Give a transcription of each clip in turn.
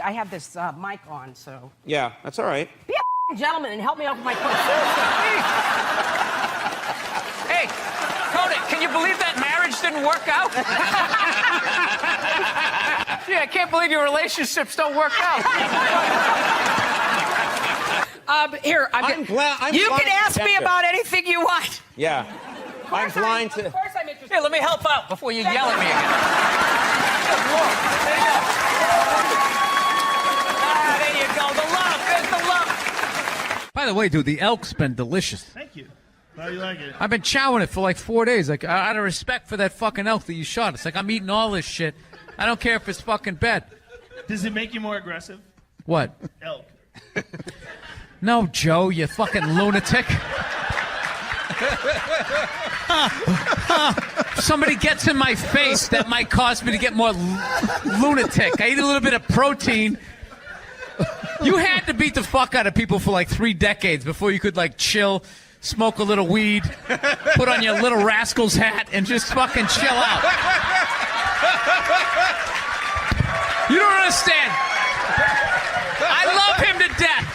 I have this mic on, so. Yeah, that's all right. Be a gentleman and help me out with my question. Hey, Cody, can you believe that marriage didn't work out? Yeah, I can't believe your relationships don't work out. Here, I'm you flying can ask to me Denver. about anything you want. Yeah. I'm flying to... Of course I'm interested. Here, let me help out before you yell at me again. There you go. The love. There's the love. By the way, dude, the elk's been delicious. Thank you. How do you like it? I've been chowing it for like 4 days. Like, out of respect for that fucking elk that you shot. It's like I'm eating all this shit. I don't care if it's fucking bad. Does it make you more aggressive? What? Elk. No, Joe, you fucking lunatic. If somebody gets in my face, that might cause me to get more lunatic. I eat a little bit of protein. You had to beat the fuck out of people for like 3 decades before you could like chill, smoke a little weed, put on your Little Rascals hat, and just fucking chill out. You don't understand. I love him to death.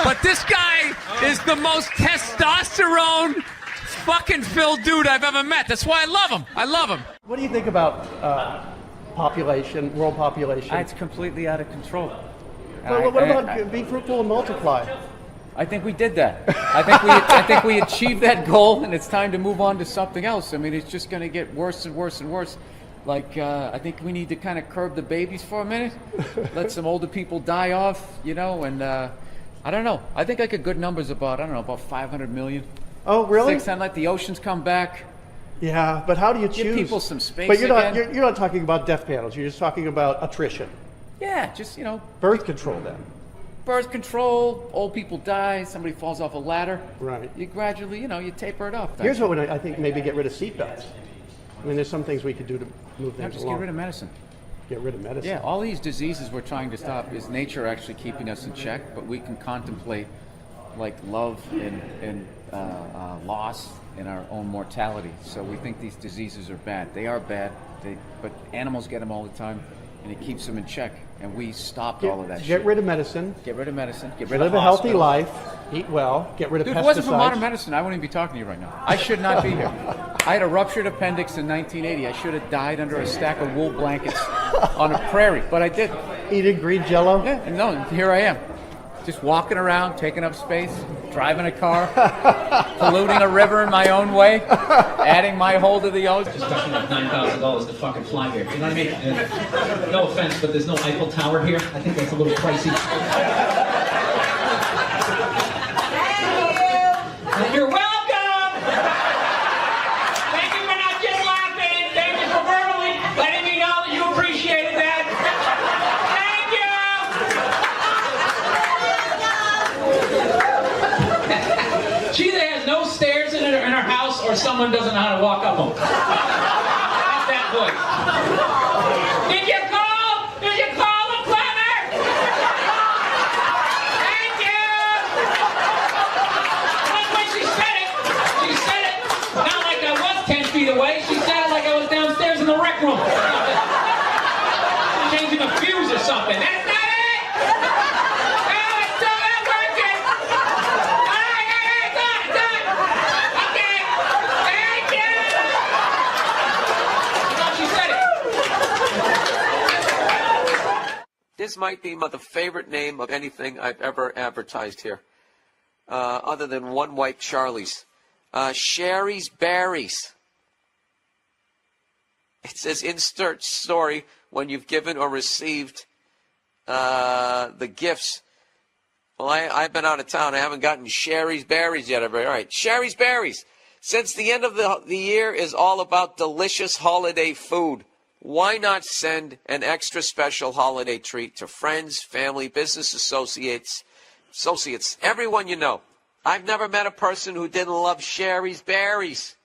But this guy is the most testosterone fucking filled dude I've ever met. That's why I love him. I love him. What do you think about population, world population? It's completely out of control. Well, what about be fruitful and multiply? I think we did that. I think we achieved that goal, and it's time to move on to something else. I mean, it's just going to get worse and worse and worse. Like, I think we need to kind of curb the babies for a minute, let some older people die off, you know, and I don't know. I think like a good number's about, I don't know, about 500 million. Oh, really? 600, let the oceans come back. Yeah, but how do you choose? Give people some space But you're again. not you're not talking about death panels. You're just talking about attrition. Yeah, just, you know. Birth control then. Birth control, old people die, somebody falls off a ladder. Right. You gradually, you know, you taper it off. Here's what I think, maybe get rid of seatbelts. I mean, there's some things we could do to move things Just along. get rid of medicine. Get rid of medicine. Yeah, all these diseases we're trying to stop is nature actually keeping us in check, but we can contemplate like love and loss and our own mortality. So we think these diseases are bad. They are bad, but animals get them all the time, and it keeps them in check. And we stopped all of that shit. Get rid of medicine. Get rid of medicine. Get rid of Live a healthy hospitals. life. Eat well. Get rid of Dude, pesticides. if it wasn't for modern medicine, I wouldn't even be talking to you right now. I should not be here. I had a ruptured appendix in 1980. I should have died under a stack of wool blankets on a prairie, but I didn't. Eating green Jello. Yeah, and no, here I am. Just walking around, taking up space, driving a car, polluting a river in my own way, adding my hole to the ocean. It's costing like $9,000 to fucking fly here. You know what I mean? And no offense, but there's no Eiffel Tower here. I think that's a little pricey. You're welcome! Thank you for not just laughing. Thank you for verbally letting me know that you appreciated that. Thank you! She either has no stairs in her house or someone doesn't know how to walk up them. That's that voice. Did you call? Did you call the plumber? Thank you! That's when she said it. She said it not like I was 10 feet away. She said it like I was downstairs in the rec room. Changing a fuse or something. That's not it! Oh, it's still not working! All right, done. Okay. Thank you! I thought she said it. This might be the favorite name of anything I've ever advertised here, other than One White Charlie's. Sherry's Berries. It says insert story when you've given or received the gifts. Well, I've been out of town. I haven't gotten Sherry's Berries yet. All right, Sherry's Berries. Since the end of the year is all about delicious holiday food, why not send an extra special holiday treat to friends, family, business associates, everyone you know? I've never met a person who didn't love Sherry's Berries.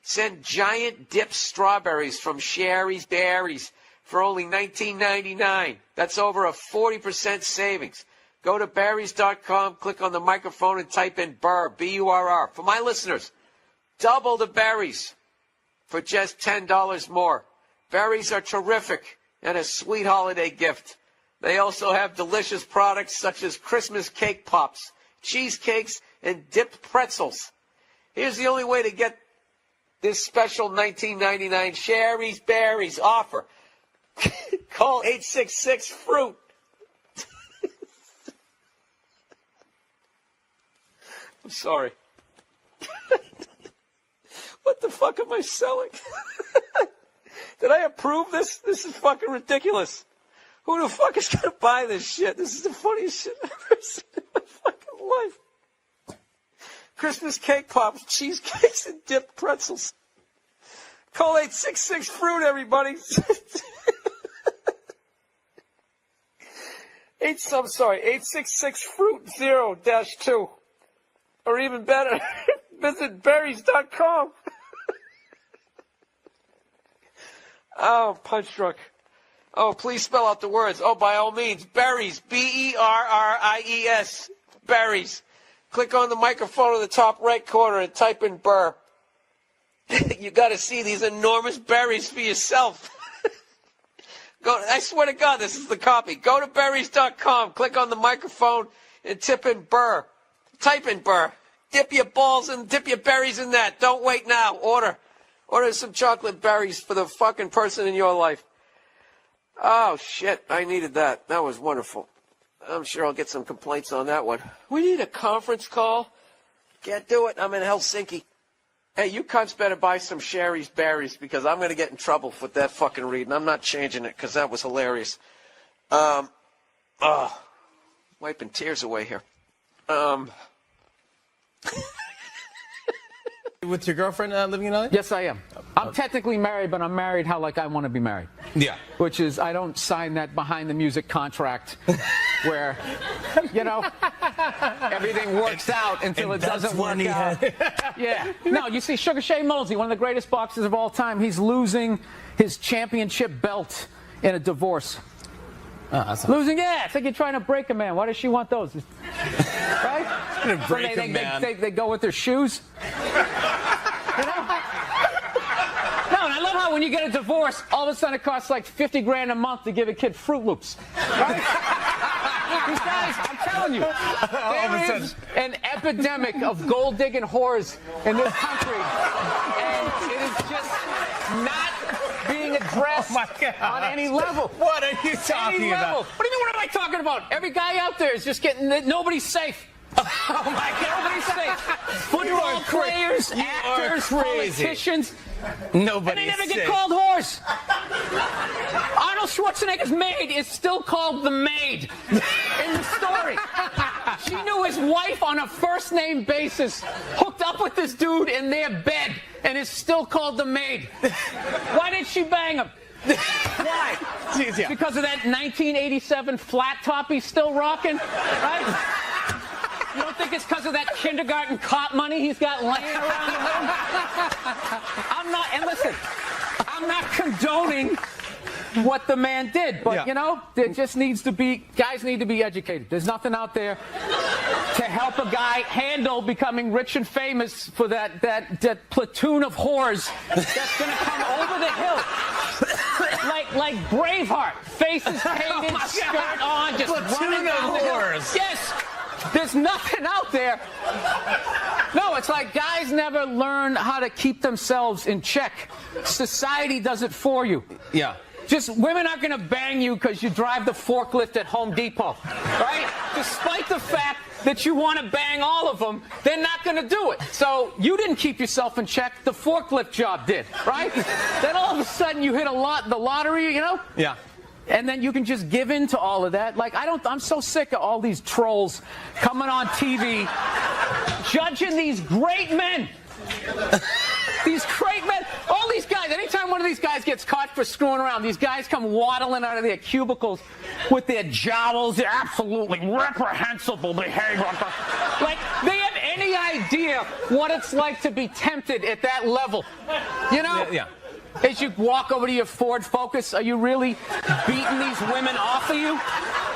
Send giant dipped strawberries from Sherry's Berries for only $19.99. That's over a 40% savings. Go to berries.com, click on the microphone, and type in Burr, B-U-R-R. For my listeners, double the berries for just $10 more. Berries are terrific and a sweet holiday gift. They also have delicious products such as Christmas cake pops, cheesecakes, and dipped pretzels. Here's the only way to get this special $19.99 Sherry's Berries offer. Call 866-FRUIT. I'm sorry. What the fuck am I selling? Did I approve this? This is fucking ridiculous. Who the fuck is going to buy this shit? This is the funniest shit I've ever seen in my fucking life. Christmas cake pops, cheesecakes, and dipped pretzels. Call 866-FRUIT, everybody. 866-FRUIT 0-2. Or even better, visit berries.com. Oh, punch drunk. Oh, please spell out the words. Oh, by all means, berries. B-E-R-R-I-E-S. Berries. Click on the microphone in the top right corner and type in Burr. You got to see these enormous berries for yourself. I swear to God, this is the copy. Go to berries.com, click on the microphone, and type in Burr. Type in Burr. Dip your balls and dip your berries in that. Don't wait now. Order some chocolate berries for the fucking person in your life. Oh, shit. I needed that. That was wonderful. I'm sure I'll get some complaints on that one. We need a conference call. Can't do it. I'm in Helsinki. Hey, you cunts better buy some Sherry's Berries because I'm going to get in trouble with that fucking reading. I'm not changing it because that was hilarious. Wiping tears away here. With your girlfriend living in LA? Yes, I am. I'm technically married, but I'm married how like I want to be married. Yeah. Which is I don't sign that behind the music contract where, you know, everything works out until it doesn't work out. Yeah. No, you see Sugar Shane Mosley, one of the greatest boxers of all time, he's losing his championship belt in a divorce. Losing, yeah. It's like you're trying to break a man. Why does she want those? Right? Gonna break a man. They go with their shoes. You know? No, and I love how when you get a divorce, all of a sudden it costs like 50 grand a month to give a kid Fruit Loops. Right? These guys, I'm telling you, there is an epidemic of gold-digging whores in this country, and it is just not being addressed on any level. What are you talking about? What do you mean, what am I talking about? Every guy out there is just getting, nobody's safe. Oh my God, nobody's safe. Football players, actors, politicians. Nobody. And they never get called whores. Arnold Schwarzenegger's maid is still called the maid in the story. She knew his wife on a first-name basis, hooked up with this dude in their bed, and is still called the maid. Why did she bang him? Why? Because of that 1987 flat top he's still rocking, right? You don't think it's because of that kindergarten cop money he's got laying around the room? I'm not, and listen, I'm not condoning what the man did, but you know, there just needs to be, guys need to be educated. There's nothing out there to help a guy handle becoming rich and famous for that platoon of whores that's going to come over the hill. Like Braveheart, faces painted, skirt on, just running down the hill. Yes. There's nothing out there. No, it's like guys never learn how to keep themselves in check. Society does it for you. Yeah. Just women aren't going to bang you because you drive the forklift at Home Depot, right? Despite the fact that you want to bang all of them, they're not going to do it. So you didn't keep yourself in check. The forklift job did, right? Then all of a sudden you hit the lottery, you know? Yeah. And then you can just give in to all of that. Like, I'm so sick of all these trolls coming on TV, judging these great men. These great men. All these guys, anytime one of these guys gets caught for screwing around, these guys come waddling out of their cubicles with their jowls. They're absolutely reprehensible behavior. Like, they have any idea what it's like to be tempted at that level. You know? Yeah. As you walk over to your Ford Focus, are you really beating these women off of you?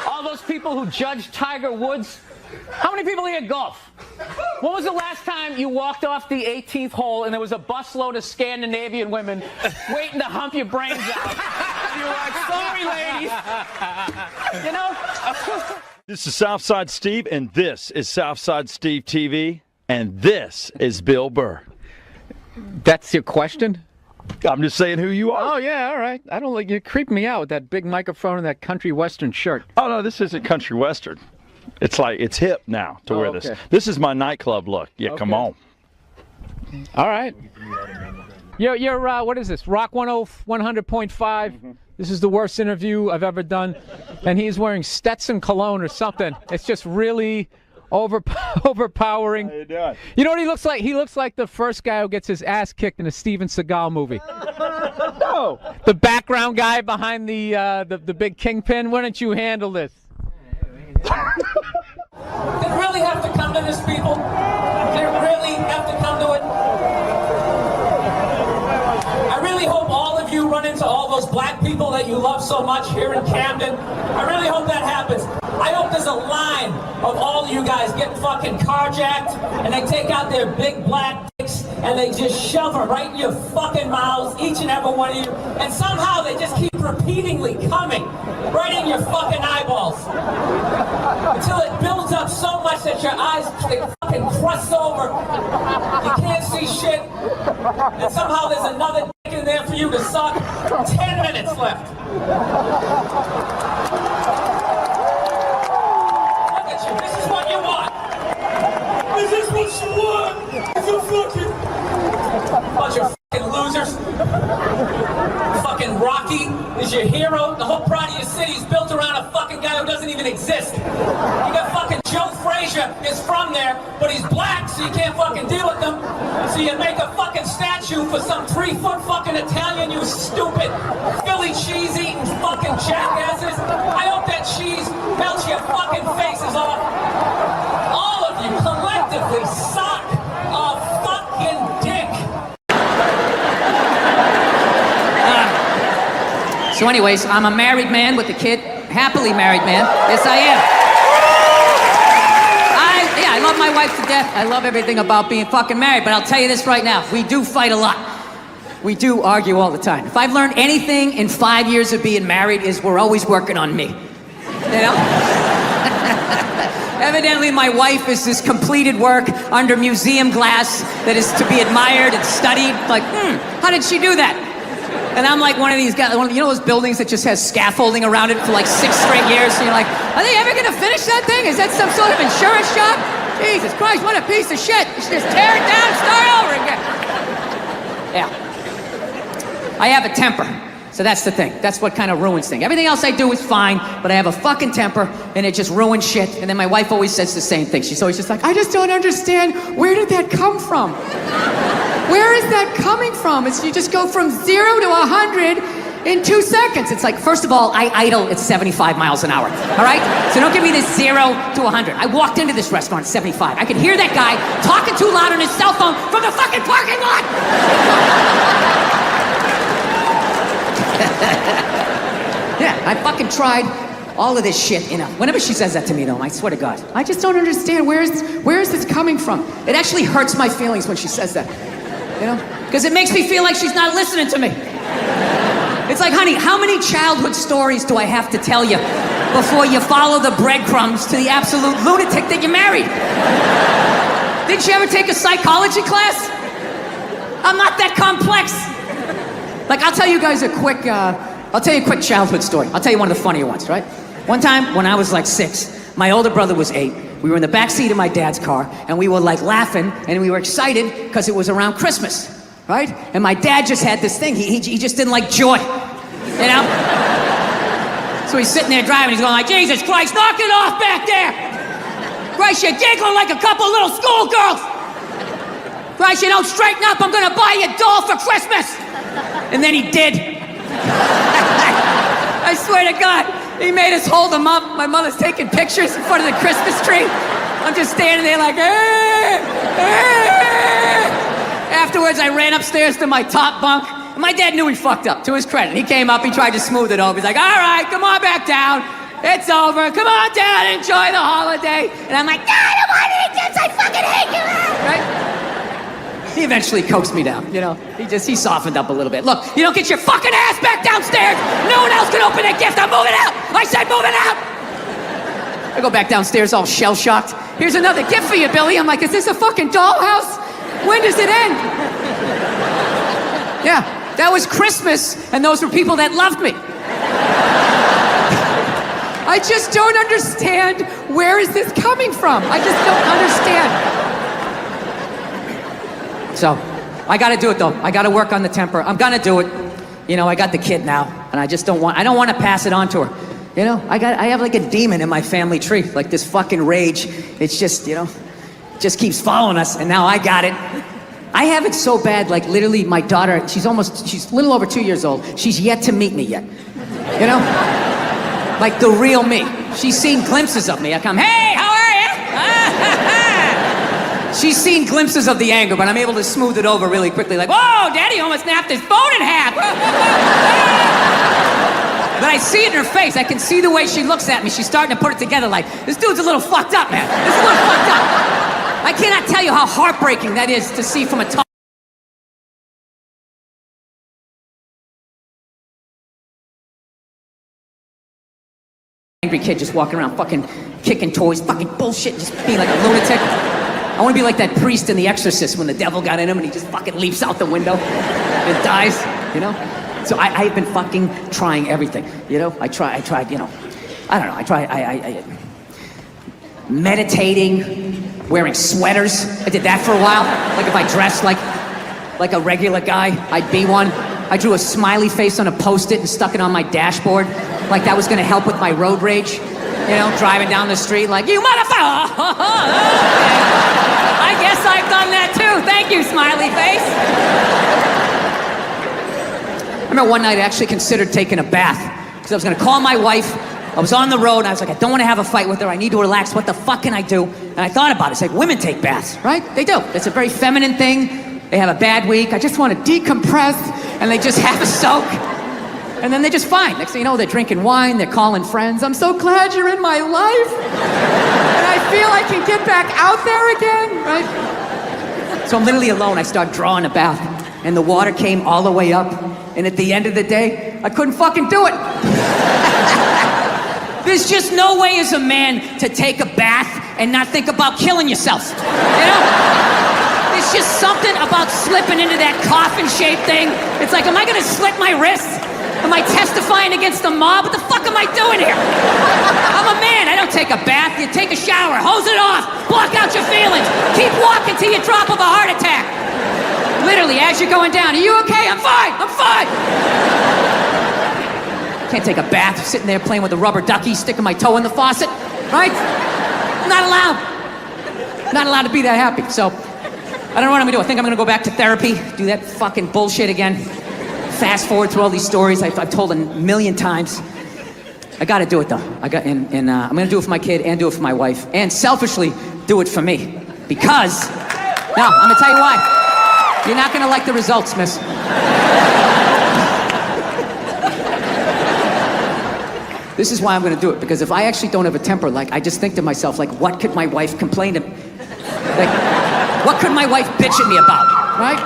All those people who judge Tiger Woods? How many people here golf? When was the last time you walked off the 18th hole and there was a busload of Scandinavian women waiting to hump your brains out? Sorry, ladies. You know? This is Southside Steve, and this is Southside Steve TV, and this is Bill Burr. That's your question? I'm just saying who you are. Oh, yeah, all right. I don't like you. Creep me out with that big microphone and that country western shirt. Oh, no, this isn't country western. It's like, it's hip now to wear this. okay. This is my nightclub look. Yeah, come on. All right. You're what is this? Rock 100.5. This is the worst interview I've ever done. And he's wearing Stetson cologne or something. It's just really overpowering. How you doing? You know what he looks like? He looks like the first guy who gets his ass kicked in a Steven Seagal movie. No. The background guy behind the big kingpin. Why don't you handle this? They really have to come to this, people. They really have to come to it. I really hope all of you run into all those black people that you love so much here in Camden. I really hope that happens. I hope there's a line of all of you guys get fucking carjacked and they take out their big black dicks and they just shove them right in your fucking mouths, each and every one of you, and somehow they just keep repeatedly coming right in your fucking eyeballs until it builds up so much that your eyes fucking crust over. You can't see shit, and somehow there's another dick in there for you to suck. 10 minutes left. Look at you. This is what you want. Is this what you want? It's a fucking bunch of fucking losers. Fucking Rocky is your hero. The whole pride of your city is built around a fucking guy who doesn't even exist. You got fucking Joe Frazier is from there, but he's black, so you can't fucking deal with him. So you make a fucking statue for some 3-foot fucking Italian, you stupid Philly cheese eating fucking jackasses. I hope that cheese melts your fucking faces off. All of you collectively suck a fucking dick. So anyways, I'm a married man with a kid. Happily married man. Yes, I am. I love my wife to death. I love everything about being fucking married, but I'll tell you this right now. We do fight a lot. We do argue all the time. If I've learned anything in 5 years of being married is we're always working on me. You know? Evidently, my wife is this completed work under museum glass that is to be admired and studied. Like, how did she do that? And I'm like one of these guys, you know those buildings that just has scaffolding around it for like 6 straight years? And you're like, are they ever gonna finish that thing? Is that some sort of insurance job? Jesus Christ, what a piece of shit. You should just tear it down and start over again. Yeah. I have a temper. So that's the thing. That's what kind of ruins things. Everything else I do is fine, but I have a fucking temper, and it just ruins shit. And then my wife always says the same thing. She's always just like, I just don't understand. Where did that come from? Where is that coming from? It's you just go from 0 to 100 in 2 seconds. It's like, first of all, I idle at 75 miles an hour. All right? So don't give me this 0 to 100. I walked into this restaurant at 75. I could hear that guy talking too loud on his cell phone from the fucking parking lot. Yeah, I fucking tried all of this shit, you know. Whenever she says that to me, though, I swear to God, I just don't understand. Where is this coming from? It actually hurts my feelings when she says that, you know? Because it makes me feel like she's not listening to me. It's like, honey, how many childhood stories do I have to tell you before you follow the breadcrumbs to the absolute lunatic that you married? Didn't you ever take a psychology class? I'm not that complex. Like, I'll tell you guys a quick childhood story. I'll tell you one of the funnier ones, right? One time, when I was like 6, my older brother was 8. We were in the back seat of my dad's car, and we were like laughing, and we were excited because it was around Christmas, right? And my dad just had this thing. He just didn't like joy, you know? So he's sitting there driving. He's going like, Jesus Christ, knock it off back there! Christ, you're giggling like a couple little schoolgirls! Christ, you don't straighten up. I'm going to buy you a doll for Christmas! And then he did. I swear to God, he made us hold him up. My mother's taking pictures in front of the Christmas tree. I'm just standing there like, Afterwards, I ran upstairs to my top bunk. And my dad knew he fucked up, to his credit. He came up, he tried to smooth it over. He's like, all right, come on back down. It's over. Come on down, enjoy the holiday. And I'm like, no, I don't want any gifts. I fucking hate you. Right? He eventually coaxed me down, you know. He softened up a little bit. Look, you don't get your fucking ass back downstairs. No one else can open that gift. I'm moving out. I said moving out. I go back downstairs all shell-shocked. Here's another gift for you, Billy. I'm like, is this a fucking dollhouse? When does it end? Yeah, that was Christmas, and those were people that loved me. I just don't understand, where is this coming from? I just don't understand. So, I gotta do it though. I gotta work on the temper. I'm gonna do it. You know, I got the kid now, and I don't want to pass it on to her. You know, I have like a demon in my family tree, like this fucking rage. It's just, you know, just keeps following us, and now I got it. I have it so bad, like literally my daughter, she's a little over 2 years old. She's yet to meet me yet. You know? Like the real me. She's seen glimpses of me. I come, hey, how are you? She's seen glimpses of the anger, but I'm able to smooth it over really quickly. Like, whoa, Daddy almost snapped his phone in half. But I see it in her face. I can see the way she looks at me. She's starting to put it together like, this dude's a little fucked up, man. This is a little fucked up. I cannot tell you how heartbreaking that is to see from a tall... angry kid just walking around fucking kicking toys, fucking bullshit, just being like a lunatic. I want to be like that priest in The Exorcist when the devil got in him and he just fucking leaps out the window and dies, you know? So I've been fucking trying everything, you know? I tried, you know, I don't know, I meditating, wearing sweaters. I did that for a while. Like if I dressed like a regular guy, I'd be one. I drew a smiley face on a Post-it and stuck it on my dashboard. Like that was gonna help with my road rage. You know, driving down the street like, you motherfucker! I guess I've done that too. Thank you, smiley face. I remember one night I actually considered taking a bath because I was gonna call my wife. I was on the road and I was like, I don't want to have a fight with her. I need to relax. What the fuck can I do? And I thought about it. It's like, women take baths, right? They do. It's a very feminine thing. They have a bad week. I just want to decompress, and they just have a soak. And then they're just fine. Next thing you know, they're drinking wine, they're calling friends. I'm so glad you're in my life. And I feel I can get back out there again, right? So I'm literally alone. I start drawing a bath, and the water came all the way up. And at the end of the day, I couldn't fucking do it. There's just no way as a man to take a bath and not think about killing yourself, you know? There's just something about slipping into that coffin-shaped thing. It's like, am I gonna slit my wrists? Am I testifying against the mob? What the fuck am I doing here? I'm a man, I don't take a bath. You take a shower, hose it off, block out your feelings. Keep walking till you drop of a heart attack. Literally, as you're going down, are you okay? I'm fine, I'm fine. Can't take a bath, sitting there playing with a rubber ducky, sticking my toe in the faucet, right? Not allowed. Not allowed to be that happy. So, I don't know what I'm gonna do. I think I'm gonna go back to therapy, do that fucking bullshit again. Fast forward through all these stories I've told a million times. I gotta do it though. I'm gonna do it for my kid and do it for my wife. And selfishly, do it for me. Because, no, I'm gonna tell you why. You're not gonna like the results, miss. This is why I'm gonna do it, because if I actually don't have a temper, like, I just think to myself, like, what could my wife complain to me? Like, what could my wife bitch at me about, right?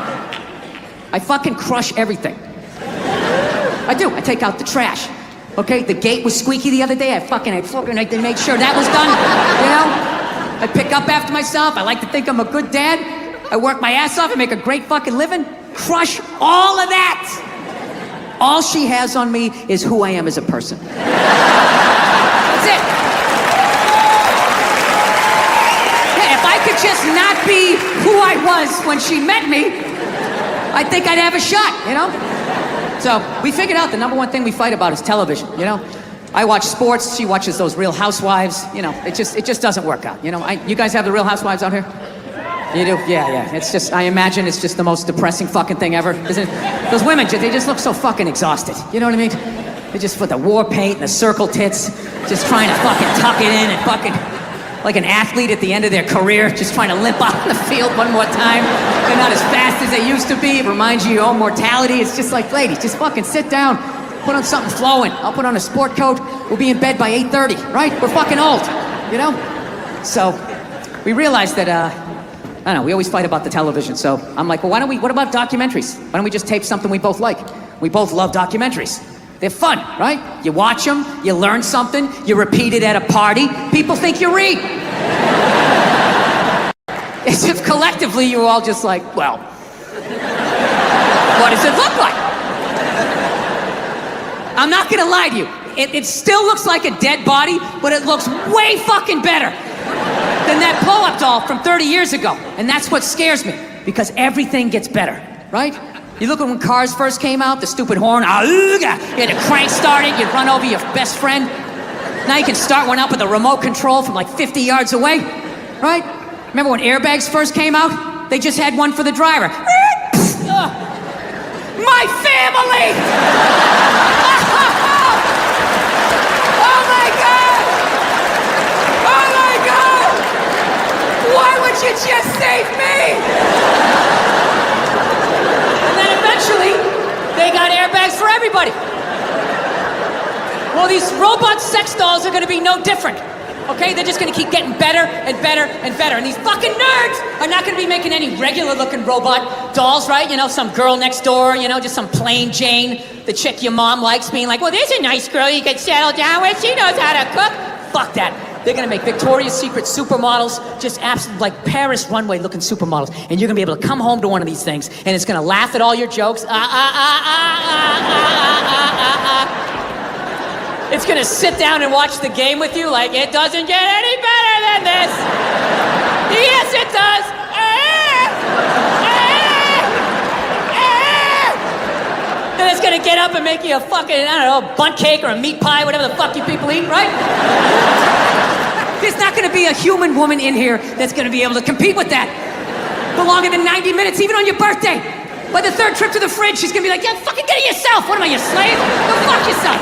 I fucking crush everything. I do, I take out the trash. Okay, the gate was squeaky the other day, I didn't make sure that was done, you know? I pick up after myself, I like to think I'm a good dad. I work my ass off, I make a great fucking living. Crush all of that. All she has on me is who I am as a person. That's it. Yeah, if I could just not be who I was when she met me, I think I'd have a shot, you know? So we figured out the number one thing we fight about is television, you know? I watch sports, she watches those Real Housewives, you know, it just doesn't work out, you know? You guys have the Real Housewives out here? You do? Yeah. It's just, I imagine it's just the most depressing fucking thing ever. Isn't it? Those women, they just look so fucking exhausted. You know what I mean? They just put the war paint and the circle tits, just trying to fucking tuck it in and fucking, like an athlete at the end of their career, just trying to limp out on the field one more time. They're not as fast as they used to be. It reminds you of your own mortality. It's just like, ladies, just fucking sit down, put on something flowing. I'll put on a sport coat. We'll be in bed by 8:30, right? We're fucking old, you know? So we realized that, I don't know, we always fight about the television. So I'm like, well, what about documentaries? Why don't we just tape something we both like? We both love documentaries. They're fun, right? You watch them, you learn something, you repeat it at a party, people think you read. As if collectively you were all just like, well, what does it look like? I'm not gonna lie to you. It still looks like a dead body, but it looks way fucking better than that blow-up doll from 30 years ago. And that's what scares me, because everything gets better, right? You look at when cars first came out, the stupid horn, you had to crank start it, you'd run over your best friend. Now you can start one up with a remote control from like 50 yards away, right? Remember when airbags first came out? They just had one for the driver. My family! Oh my God! Oh my God! Why would you just save me? And then eventually, they got airbags for everybody. Well, these robot sex dolls are gonna be no different. Okay, they're just gonna keep getting better and better and better. And these fucking nerds are not gonna be making any regular looking robot dolls, right? You know, some girl next door, you know, just some plain Jane, the chick your mom likes, being like, well, there's a nice girl you can settle down with, she knows how to cook. Fuck that. They're gonna make Victoria's Secret supermodels, just absolute, like Paris runway looking supermodels. And you're gonna be able to come home to one of these things, and it's gonna laugh at all your jokes. It's gonna sit down and watch the game with you like, it doesn't get any better than this. Yes, it does. And it's gonna get up and make you a fucking, I don't know, bunt cake or a meat pie, whatever the fuck you people eat, right? There's not gonna be a human woman in here that's gonna be able to compete with that for longer than 90 minutes, even on your birthday. By the third trip to the fridge, she's gonna be like, yeah, fucking get it yourself. What am I, your slave? Go fuck yourself.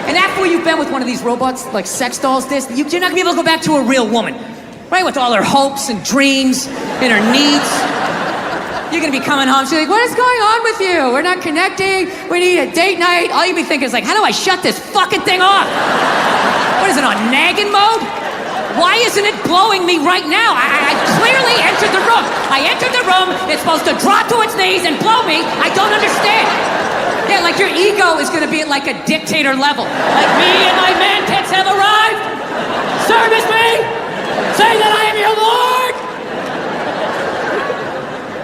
And after you've been with one of these robots, like sex dolls, you're not gonna be able to go back to a real woman, right? With all her hopes and dreams and her needs. You're gonna be coming home, she's like, what is going on with you? We're not connecting, we need a date night. All you'll be thinking is like, how do I shut this fucking thing off? What is it, on nagging mode? Why isn't it blowing me right now? I clearly entered the room. I entered the room, it's supposed to drop to its knees and blow me. I don't understand. Yeah, like your ego is gonna be at like a dictator level. Like, me and my man tits have arrived. Service me. Say that I am your lord.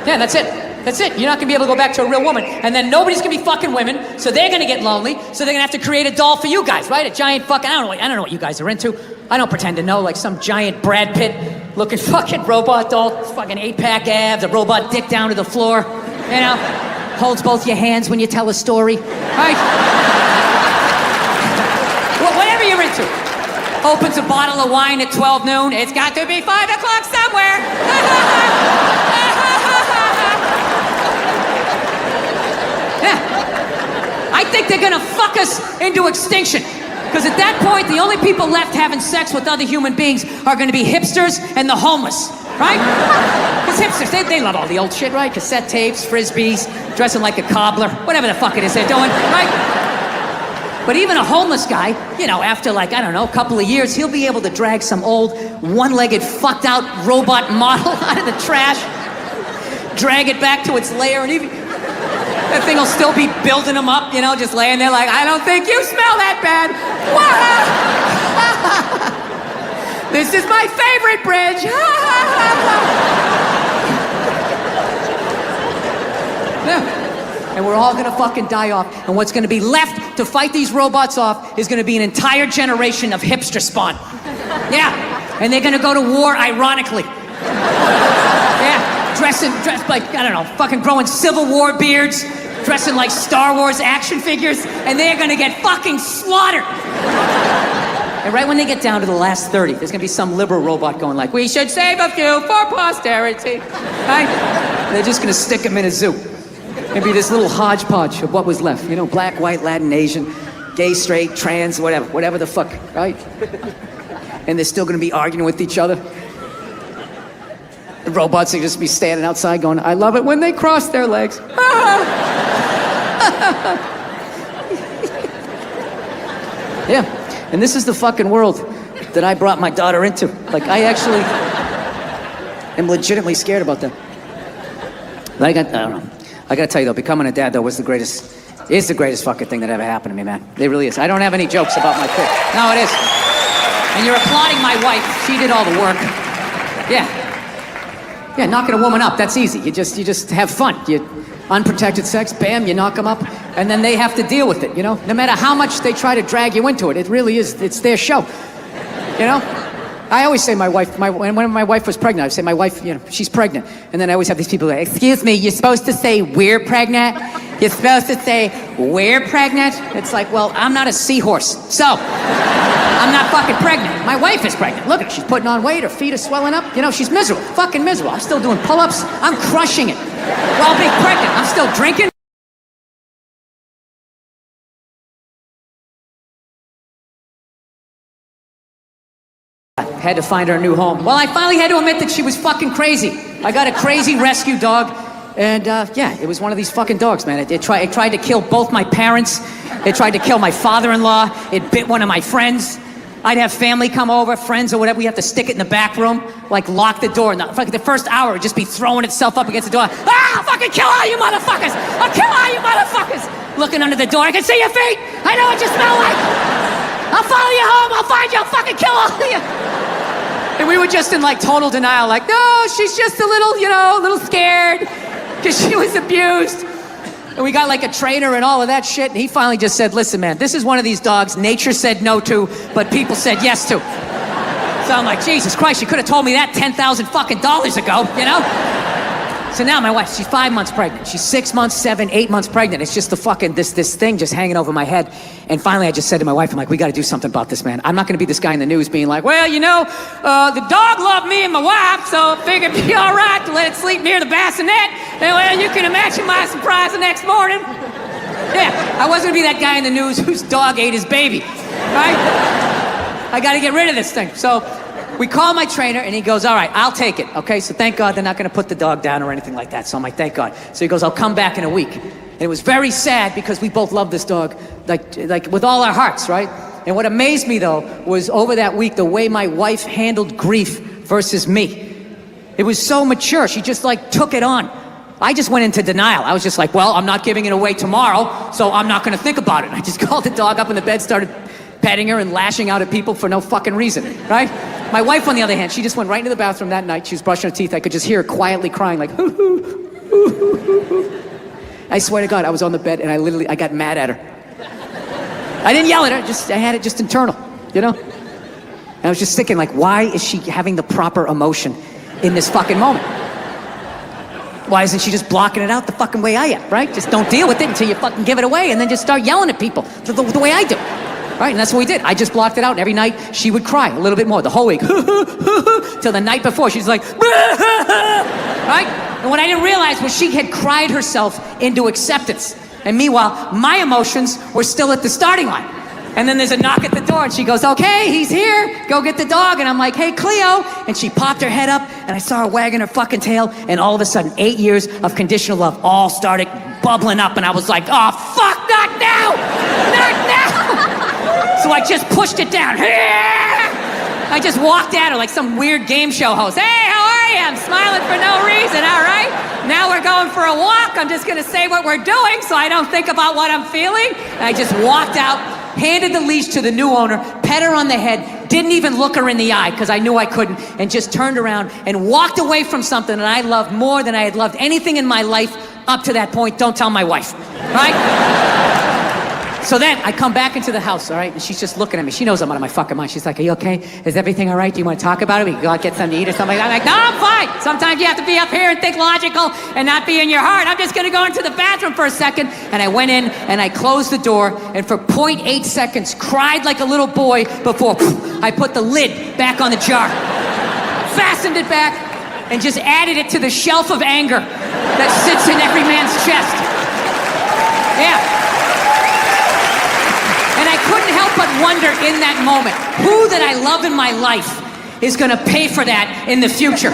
Yeah, that's it. That's it. You're not gonna be able to go back to a real woman. And then nobody's gonna be fucking women, so they're gonna get lonely, so they're gonna have to create a doll for you guys, right? A giant fucking, I don't know what you guys are into. I don't pretend to know, like some giant Brad Pitt looking fucking robot doll, fucking 8-pack abs, a robot dick down to the floor, you know? Holds both your hands when you tell a story, right? Whatever you're into. Opens a bottle of wine at 12 noon. It's got to be 5 o'clock somewhere. Yeah. I think they're gonna fuck us into extinction. Because at that point, the only people left having sex with other human beings are gonna be hipsters and the homeless, right? Because hipsters, they love all the old shit, right? Cassette tapes, frisbees, dressing like a cobbler, whatever the fuck it is they're doing, right? But even a homeless guy, you know, after like, I don't know, a couple of years, he'll be able to drag some old one-legged fucked out robot model out of the trash, drag it back to its lair, and even that thing will still be building him up, you know, just laying there like, I don't think you smell that bad. This is my favorite bridge. Yeah. And we're all gonna fucking die off. And what's gonna be left to fight these robots off is gonna be an entire generation of hipster spawn. Yeah. And they're gonna go to war ironically. Yeah. Dressed like, I don't know, fucking growing Civil War beards, dressing like Star Wars action figures, and they're gonna get fucking slaughtered. And right when they get down to the last 30, there's gonna be some liberal robot going like, we should save a few for posterity, right? And they're just gonna stick them in a zoo. Maybe this little hodgepodge of what was left, you know, black, white, Latin, Asian, gay, straight, trans, whatever the fuck, right? And they're still gonna be arguing with each other. The robots will just be standing outside going, I love it when they cross their legs. Yeah, and this is the fucking world that I brought my daughter into. Like, I actually am legitimately scared about that. But I don't know. I gotta tell you though, becoming a dad though is the greatest fucking thing that ever happened to me, man. It really is. I don't have any jokes about my kid. No, it is. And you're applauding my wife. She did all the work. Yeah. Yeah, knocking a woman up, that's easy. You just have fun. You unprotected sex, bam, you knock them up, and then they have to deal with it, you know? No matter how much they try to drag you into it, it really is, it's their show. You know? I always say my wife, when my wife was pregnant, I would say my wife, you know, she's pregnant. And then I always have these people like, excuse me, you're supposed to say we're pregnant? You're supposed to say we're pregnant? It's like, well, I'm not a seahorse, so I'm not fucking pregnant. My wife is pregnant. Look at her, she's putting on weight, her feet are swelling up. You know, she's miserable, fucking miserable. I'm still doing pull-ups, I'm crushing it. While being pregnant, I'm still drinking. Had to find her a new home. Well, I finally had to admit that she was fucking crazy. I got a crazy rescue dog, and yeah, it was one of these fucking dogs, man. It tried to kill both my parents. It tried to kill my father-in-law. It bit one of my friends. I'd have family come over, friends or whatever. We have to stick it in the back room, like lock the door. And the first hour, it'd just be throwing itself up against the door. Ah, I'll fucking kill all you motherfuckers! I'll kill all you motherfuckers! Looking under the door, I can see your feet! I know what you smell like! I'll follow you home, I'll find you, I'll fucking kill all of you! And we were just in like total denial, like, no, she's just a little, you know, a little scared, because she was abused. And we got like a trainer and all of that shit, and he finally just said, listen, man, this is one of these dogs nature said no to, but people said yes to. So I'm like, Jesus Christ, you could have told me that $10,000 fucking dollars ago, you know? So now my wife, she's 5 months pregnant. She's 6 months, 7, 8 months pregnant. It's just the fucking, this thing just hanging over my head. And finally I just said to my wife, I'm like, we gotta do something about this, man. I'm not gonna be this guy in the news being like, well, you know, the dog loved me and my wife, so I figured it'd be all right to let it sleep near the bassinet. And well, you can imagine my surprise the next morning. Yeah, I wasn't gonna be that guy in the news whose dog ate his baby, right? I gotta get rid of this thing. So we call my trainer and he goes, all right, I'll take it, okay? So thank God they're not gonna put the dog down or anything like that. So I'm like, thank God. So he goes, I'll come back in a week. And it was very sad because we both loved this dog, like with all our hearts, right? And what amazed me though, was over that week, the way my wife handled grief versus me. It was so mature, she just like took it on. I just went into denial. I was just like, well, I'm not giving it away tomorrow, so I'm not gonna think about it. And I just called the dog up in the bed, started petting her and lashing out at people for no fucking reason, right? My wife, on the other hand, she just went right into the bathroom that night. She was brushing her teeth. I could just hear her quietly crying like, hoo, hoo, hoo, hoo, hoo, hoo. I swear to God, I was on the bed and I got mad at her. I didn't yell at her, I had it just internal, you know? And I was just thinking like, why is she having the proper emotion in this fucking moment? Why isn't she just blocking it out the fucking way I am, right? Just don't deal with it until you fucking give it away and then just start yelling at people the way I do. Right, and that's what we did. I just blocked it out, and every night she would cry a little bit more, the whole week. Till the night before, she's like, right? And what I didn't realize was she had cried herself into acceptance. And meanwhile, my emotions were still at the starting line. And then there's a knock at the door, and she goes, okay, he's here. Go get the dog. And I'm like, hey, Cleo. And she popped her head up, and I saw her wagging her fucking tail. And all of a sudden, 8 years of conditional love all started bubbling up. And I was like, oh, fuck, not now. Not now. So I just pushed it down. I just walked at her like some weird game show host. Hey, how are you? I'm smiling for no reason, all right? Now we're going for a walk. I'm just gonna say what we're doing so I don't think about what I'm feeling. And I just walked out, handed the leash to the new owner, pet her on the head, didn't even look her in the eye because I knew I couldn't, and just turned around and walked away from something that I loved more than I had loved anything in my life up to that point. Don't tell my wife, right? So then I come back into the house, all right, and she's just looking at me. She knows I'm out of my fucking mind. She's like, are you okay? Is everything all right? Do you want to talk about it? We can go out, get something to eat or something like that. I'm like, no, I'm fine. Sometimes you have to be up here and think logical and not be in your heart. I'm just going to go into the bathroom for a second. And I went in and I closed the door and for 0.8 seconds cried like a little boy before I put the lid back on the jar, fastened it back, and just added it to the shelf of anger that sits in every man's chest. Yeah. And I couldn't help but wonder in that moment, who that I love in my life is gonna pay for that in the future?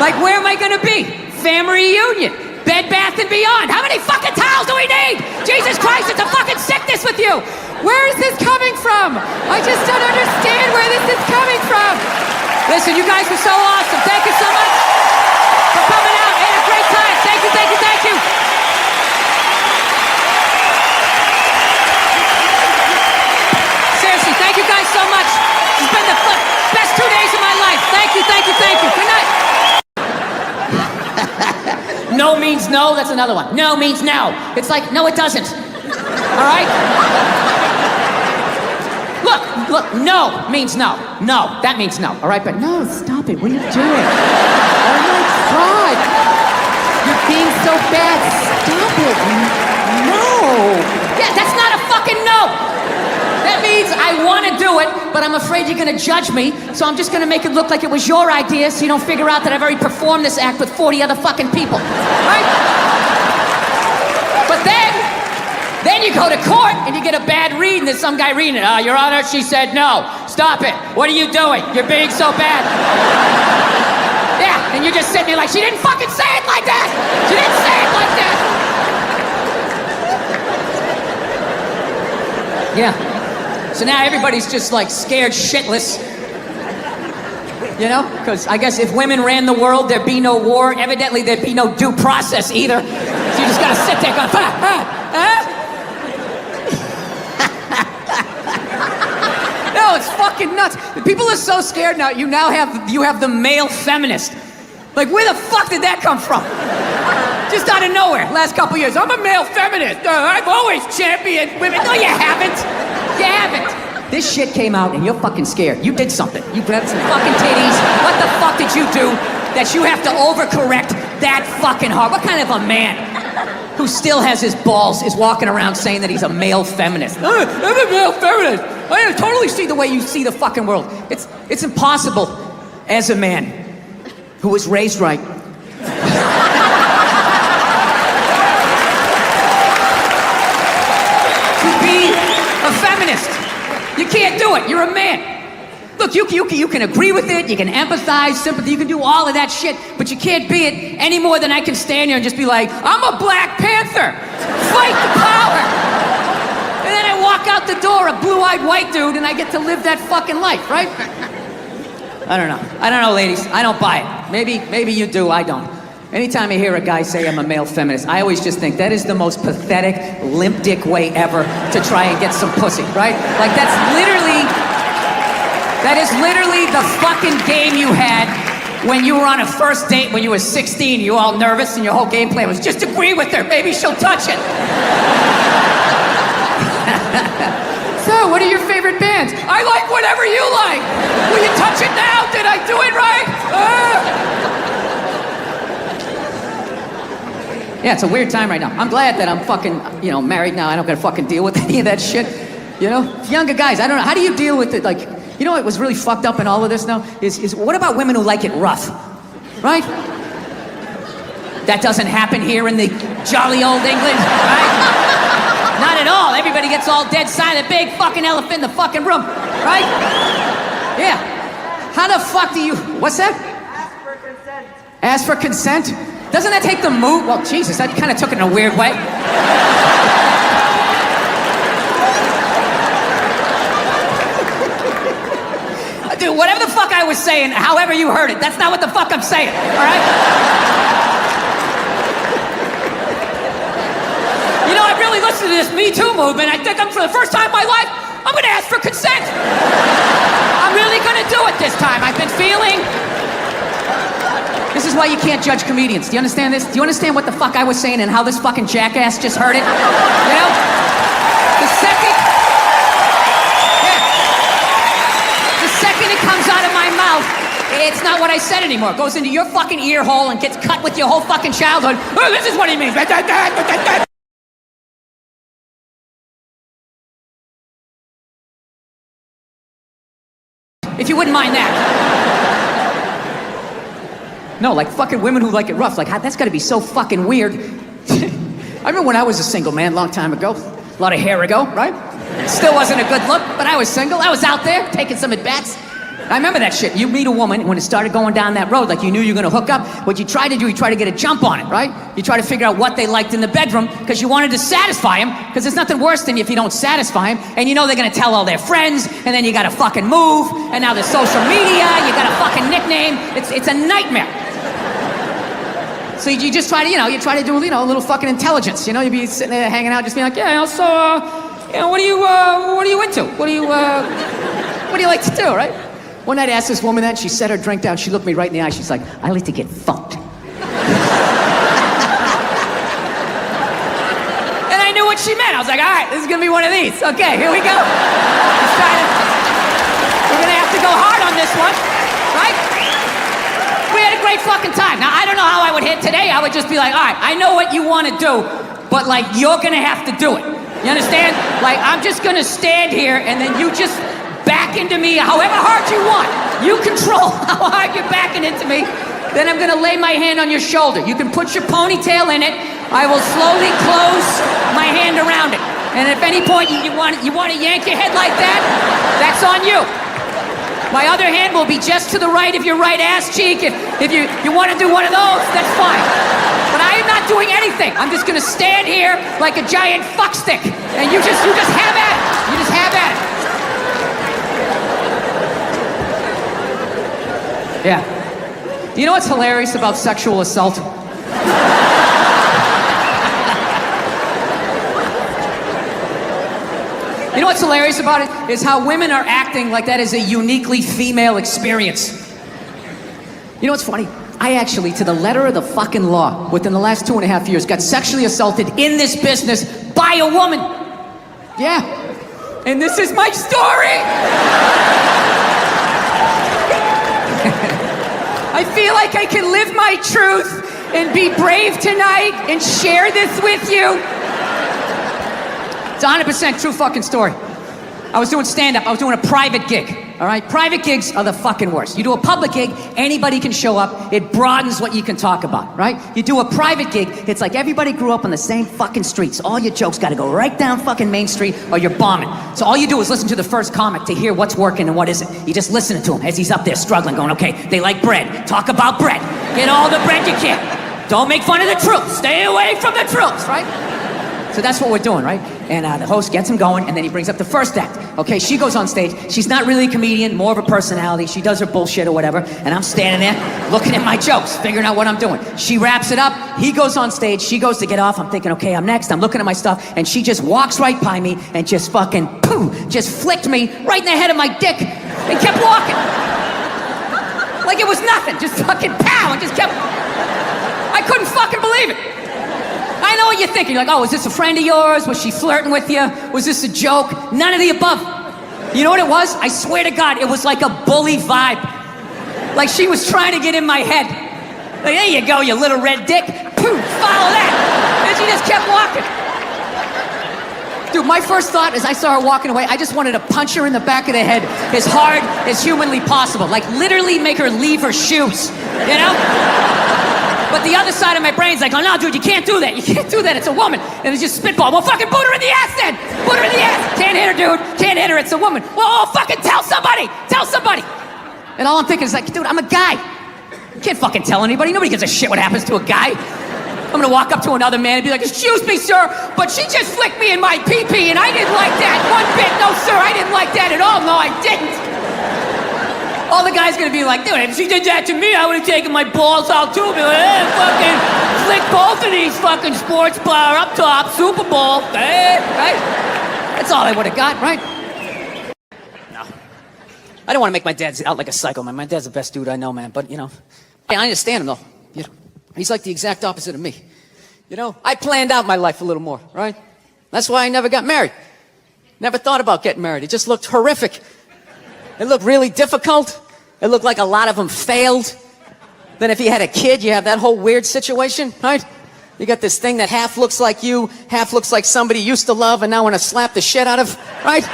Like, where am I gonna be? Family reunion, Bed Bath & Beyond. How many fucking towels do we need? Jesus Christ, it's a fucking sickness with you. Where is this coming from? I just don't understand where this is coming from. Listen, you guys were so awesome. Thank you so much for coming out. Had a great time. Thank you, thank you, thank you. Seriously, thank you guys so much. It's been the best 2 days of my life. Thank you, thank you, thank you. Good night. No means no. That's another one. No means no. It's like, no, it doesn't. All right? Look, no means no. No, that means no. All right, but no, stop it. What are you doing? Oh my God. You're being so bad. Stop it. No. Yeah, that's not a fucking no. That means I want to do it, but I'm afraid you're going to judge me, so I'm just going to make it look like it was your idea so you don't figure out that I've already performed this act with 40 other fucking people. Right? But then you go to court and you get a bad read and there's some guy reading it. Your Honor, she said no. Stop it. What are you doing? You're being so bad. Yeah, and you're just sitting there like, she didn't fucking say it like that. She didn't say it like that. Yeah. So now everybody's just like scared shitless. You know? Because I guess if women ran the world, there'd be no war. Evidently, there'd be no due process either. So you just gotta sit there going, No, it's fucking nuts. People are so scared now. You have the male feminist. Like, where the fuck did that come from? Just out of nowhere, last couple years. I'm a male feminist. I've always championed women. No, you haven't. You haven't. This shit came out and you're fucking scared. You did something. You grabbed some fucking titties. What the fuck did you do that you have to overcorrect that fucking hard? What kind of a man who still has his balls is walking around saying that he's a male feminist? I'm a male feminist. I totally see the way you see the fucking world. It's impossible as a man who was raised right. A feminist. You can't do it. You're a man. Look, you can agree with it, you can empathize, sympathy, you can do all of that shit, but you can't be it any more than I can stand here and just be like, I'm a Black Panther. Fight the power. And then I walk out the door, a blue-eyed white dude, and I get to live that fucking life, right? I don't know, ladies. I don't buy it. Maybe you do, I don't. Anytime I hear a guy say I'm a male feminist, I always just think that is the most pathetic, limp dick way ever to try and get some pussy, right? Like that is literally the fucking game you had when you were on a first date when you were 16, you were all nervous and your whole game plan was just agree with her, maybe she'll touch it. So, what are your favorite bands? I like whatever you like. Will you touch it now? Did I do it right? Yeah, it's a weird time right now. I'm glad that I'm fucking, married now. I don't gotta fucking deal with any of that shit. Younger guys, I don't know. How do you deal with it? Like, what was really fucked up in all of this now is what about women who like it rough, right? That doesn't happen here in the jolly old England, right? Not at all. Everybody gets all dead silent. Big fucking elephant in the fucking room, right? Yeah. How the fuck do you? What's that? Ask for consent. Ask for consent? Doesn't that take the mood? Well, Jesus, that kind of took it in a weird way. Dude, whatever the fuck I was saying, however you heard it, that's not what the fuck I'm saying, all right? I really listened to this Me Too movement. I think for the first time in my life, I'm gonna ask for consent. I'm really gonna do it this time. I've been feeling... This is why you can't judge comedians. Do you understand this? Do you understand what the fuck I was saying and how this fucking jackass just heard it? The second it comes out of my mouth, it's not what I said anymore. It goes into your fucking ear hole and gets cut with your whole fucking childhood. Oh, this is what he means. If you wouldn't mind that. No, like fucking women who like it rough. Like, that's gotta be so fucking weird. I remember when I was a single man a long time ago. A lot of hair ago, right? Still wasn't a good look, but I was single. I was out there taking some at-bats. I remember that shit. You meet a woman, when it started going down that road, like you knew you were gonna hook up, what you try to do, you try to get a jump on it, right? You try to figure out what they liked in the bedroom, because you wanted to satisfy them, because there's nothing worse than if you don't satisfy them, and you know they're gonna tell all their friends, and then you gotta fucking move, and now there's social media, you got a fucking nickname, it's a nightmare. So you just try to, you try to do, a little fucking intelligence, you'd be sitting there hanging out, just being like, yeah, so, what are you into? What do you like to do, right? One night I asked this woman that, she set her drink down, she looked me right in the eye, she's like, I like to get fucked. And I knew what she meant. I was like, all right, this is gonna be one of these. Okay, here we go. We're gonna have to go hard on this one, right? We had a great fucking time. Now, I don't know how I would hit today. I would just be like, all right, I know what you wanna do, but like, you're gonna have to do it. You understand? Like, I'm just gonna stand here and then you just back into me however hard you want. You control how hard you're backing into me. Then I'm gonna lay my hand on your shoulder. You can put your ponytail in it. I will slowly close my hand around it. And if at any point you want to yank your head like that, that's on you. My other hand will be just to the right of your right ass cheek. If you want to do one of those, that's fine. But I am not doing anything. I'm just gonna stand here like a giant fuck stick. And you just have at it. You just have at it. Yeah. You know what's hilarious about sexual assault? You know what's hilarious about it? Is how women are acting like that is a uniquely female experience. You know what's funny? I actually, to the letter of the fucking law, within the last 2.5 years, got sexually assaulted in this business by a woman. Yeah. And this is my story! I feel like I can live my truth and be brave tonight and share this with you. It's a 100% true fucking story. I was doing stand-up. I was doing a private gig, all right? Private gigs are the fucking worst. You do a public gig, anybody can show up. It broadens what you can talk about, right? You do a private gig, it's like everybody grew up on the same fucking streets. All your jokes gotta go right down fucking Main Street or you're bombing. So all you do is listen to the first comic to hear what's working and what isn't. You just listen to him as he's up there struggling, going, okay, they like bread. Talk about bread. Get all the bread you can. Don't make fun of the troops. Stay away from the troops, right? So that's what we're doing, right? And the host gets him going, and then he brings up the first act. Okay, she goes on stage. She's not really a comedian, more of a personality. She does her bullshit or whatever, and I'm standing there looking at my jokes, figuring out what I'm doing. She wraps it up. He goes on stage. She goes to get off. I'm thinking, okay, I'm next. I'm looking at my stuff, and she just walks right by me and just fucking, pooh, just flicked me right in the head of my dick and kept walking. Like it was nothing. Just fucking pow, and just kept... I couldn't fucking believe it. I know what you're thinking. You're like, oh, is this a friend of yours? Was she flirting with you? Was this a joke? None of the above. You know what it was? I swear to God, it was like a bully vibe. Like she was trying to get in my head. Like, there you go, you little red dick. Poof, follow that. And she just kept walking. Dude, my first thought as I saw her walking away, I just wanted to punch her in the back of the head as hard as humanly possible. Like literally make her leave her shoes, you know? But the other side of my brain's like, oh no, dude, you can't do that. You can't do that, it's a woman. And it's just spitball. Well, fucking boot her in the ass then. Boot her in the ass. Can't hit her, dude. Can't hit her, it's a woman. Well, fucking tell somebody. Tell somebody. And all I'm thinking is like, dude, I'm a guy. You can't fucking tell anybody. Nobody gives a shit what happens to a guy. I'm gonna walk up to another man and be like, excuse me, sir, but she just flicked me in my pee-pee and I didn't like that one bit. No, sir, I didn't like that at all. No, I didn't. All the guy's gonna be like, dude, if she did that to me, I would've taken my balls out too. Be like, hey, fucking flick both of these fucking sports bar up top, Super Bowl, hey, right? That's all I would've got, right? No. I don't wanna make my dad out like a psycho, man. My dad's the best dude I know, man, but, you know, I understand him, though. You know, he's like the exact opposite of me. You know, I planned out my life a little more, right? That's why I never got married. Never thought about getting married. It just looked horrific. It looked really difficult. It looked like a lot of them failed. Then if you had a kid, you have that whole weird situation, right? You got this thing that half looks like you, half looks like somebody you used to love and now want to slap the shit out of, right?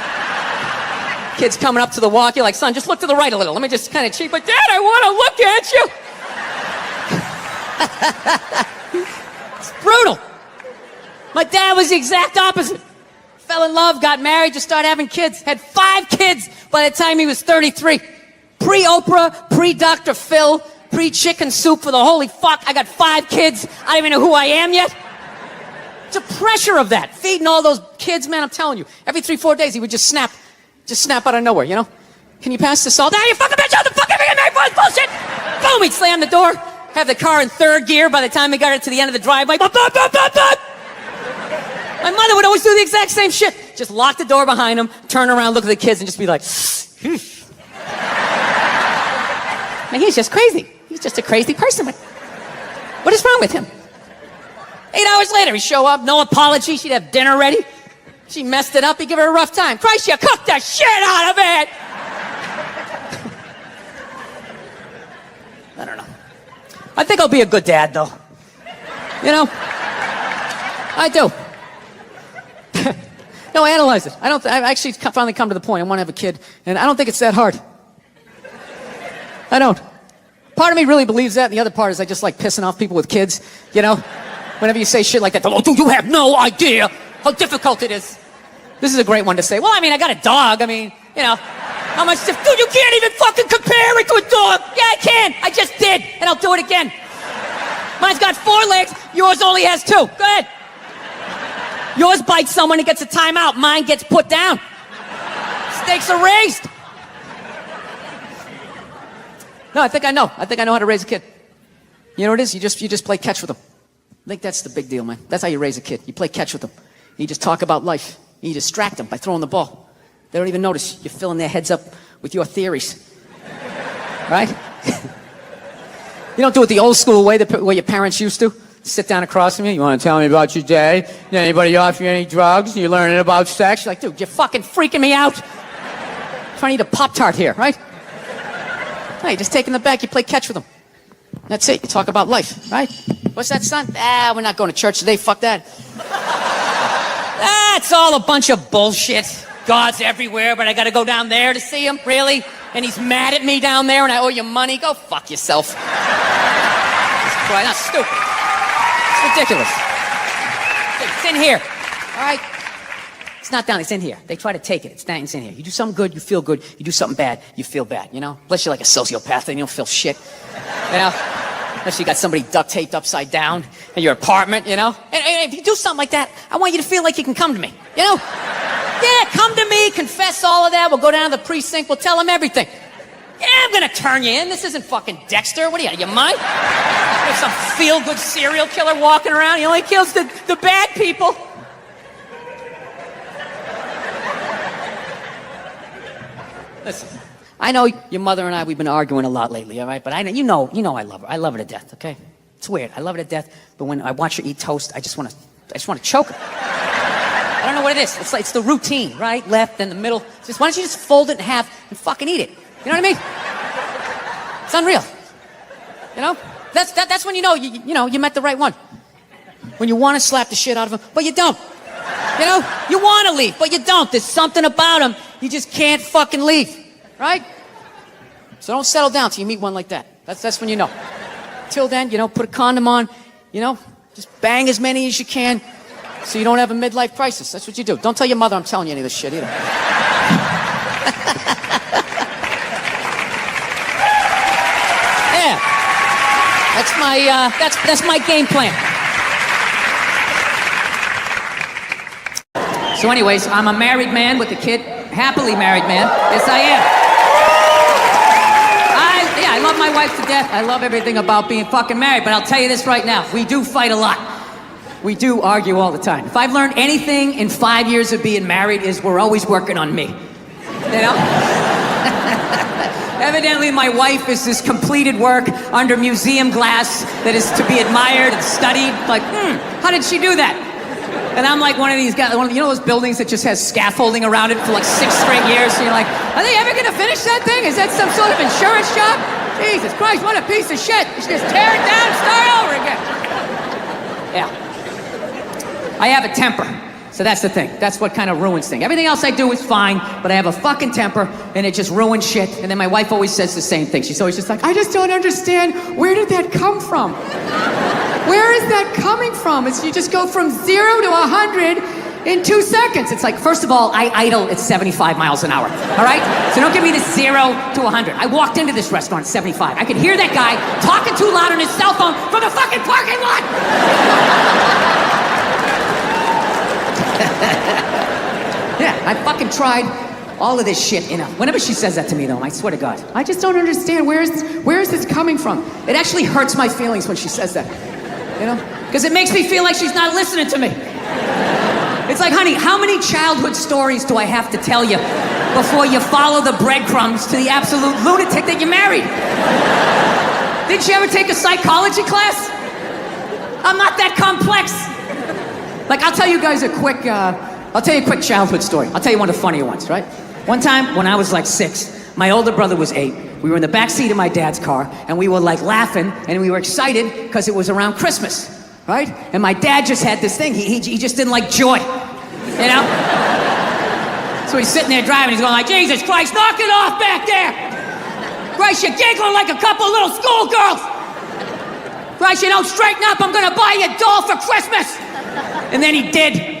Kid's coming up to the walk, you're like, son, just look to the right a little. Let me just kind of cheat, but Dad, I want to look at you. It's brutal. My dad was the exact opposite. Fell in love, got married, just started having kids. Had 5 kids by the time he was 33. Pre-Oprah, pre-Dr. Phil, pre-chicken soup for the holy fuck. I got 5 kids. I don't even know who I am yet. It's a pressure of that. Feeding all those kids, man, I'm telling you. Every 3-4 days, he would just snap out of nowhere, you know? Can you pass the salt? Ah, you fucking bitch, out the fucking married for this bullshit! Boom, he'd slam the door, have the car in 3rd gear by the time he got it to the end of the driveway. Bop, bop, bop, bop, bop. My mother would always do the exact same shit. Just lock the door behind him, turn around, look at the kids, and just be like, man, he's just crazy. He's just a crazy person. What is wrong with him? 8 hours later, he'd show up, no apology. She'd have dinner ready. She messed it up. He'd give her a rough time. Christ, you cooked the shit out of it. I don't know. I think I'll be a good dad, though. You know? I do. No, I analyze it. I've actually finally come to the point. I want to have a kid, and I don't think it's that hard. I don't. Part of me really believes that, and the other part is I just like pissing off people with kids, you know? Whenever you say shit like that, oh, dude, you have no idea how difficult it is. This is a great one to say. Well, I mean, I got a dog. I mean, you know, how much... Dude, you can't even fucking compare it to a dog. Yeah, I can. I just did, and I'll do it again. Mine's got 4 legs. Yours only has 2. Go ahead. Yours bites someone and gets a timeout. Mine gets put down. Stakes are raised. No, I think I know. I think I know how to raise a kid. You know what it is? You just play catch with them. I think that's the big deal, man. That's how you raise a kid. You play catch with them. You just talk about life. You distract them by throwing the ball. They don't even notice. You're filling their heads up with your theories. Right? You don't do it the old school way, the way your parents used to. Sit down across from you. You want to tell me about your day? Did anybody offer you any drugs? You learning about sex? You're like, dude, you're fucking freaking me out. I'm trying to eat a Pop-Tart here, right? No, you're just taking the back. You play catch with them. That's it. You talk about life, right? What's that, son? We're not going to church today. Fuck that. That's all a bunch of bullshit. God's everywhere, but I got to go down there to see him? Really? And he's mad at me down there and I owe you money? Go fuck yourself. That's stupid. It's ridiculous. It's in here. All right? It's not down. It's in here. They try to take it. It's in here. You do something good, you feel good. You do something bad, you feel bad, you know? Unless you're like a sociopath and you don't feel shit. You know? Unless you got somebody duct taped upside down in your apartment, you know? And if you do something like that, I want you to feel like you can come to me, you know? Yeah, come to me, confess all of that. We'll go down to the precinct. We'll tell them everything. Yeah, I'm gonna turn you in. This isn't fucking Dexter. What are you mind? There's some feel-good serial killer walking around. He only kills the bad people. Listen, I know your mother and I, we've been arguing a lot lately, all right? But you know I love her. I love her to death, okay? It's weird. I love her to death, but when I watch her eat toast, I just want to choke her. I don't know what it is. It's the routine, right? Left, then the middle. Just why don't you just fold it in half and fucking eat it? You know what I mean? It's unreal. You know? That's when you know you met the right one. When you want to slap the shit out of him, but you don't. You know? You want to leave, but you don't. There's something about him you just can't fucking leave. Right? So don't settle down till you meet one like that. That's when you know. Till then, put a condom on, just bang as many as you can so you don't have a midlife crisis. That's what you do. Don't tell your mother I'm telling you any of this shit either. Yeah. That's my game plan. So anyways, I'm a married man with a kid. Happily married man. Yes, I am. I love my wife to death. I love everything about being fucking married, but I'll tell you this right now. We do fight a lot. We do argue all the time. If I've learned anything in 5 years of being married is we're always working on me. You know? Evidently, my wife is this completed work under museum glass that is to be admired and studied. Like, how did she do that? And I'm like one of these guys, those buildings that just has scaffolding around it for like 6 straight years. So you're like, are they ever gonna finish that thing? Is that some sort of insurance job? Jesus Christ, what a piece of shit. You should just tear it down and start over again. Yeah. I have a temper. So that's the thing. That's what kind of ruins things. Everything else I do is fine, but I have a fucking temper, and it just ruins shit. And then my wife always says the same thing. She's always just like, I just don't understand. Where did that come from? Where is that coming from? You just go from 0 to 100 In 2 seconds. It's like, first of all, I idle at 75 miles an hour, all right? So don't give me the 0 to 100. I walked into this restaurant at 75. I could hear that guy talking too loud on his cell phone from the fucking parking lot. Yeah, I fucking tried all of this shit, whenever she says that to me, though, I swear to God, I just don't understand where is this coming from? It actually hurts my feelings when she says that, Because it makes me feel like she's not listening to me. It's like, honey, how many childhood stories do I have to tell you before you follow the breadcrumbs to the absolute lunatic that you married? Did you ever take a psychology class? I'm not that complex. Like, I'll tell you guys a quick childhood story. I'll tell you one of the funnier ones, right? One time, when I was like 6, my older brother was 8. We were in the back seat of my dad's car, and we were like laughing, and we were excited because it was around Christmas, right? And my dad just had this thing. He just didn't like joy, So he's sitting there driving. He's going like, Jesus Christ, knock it off back there! Christ, you're giggling like a couple little schoolgirls! Christ, you don't straighten up, I'm gonna buy you a doll for Christmas! And then he did.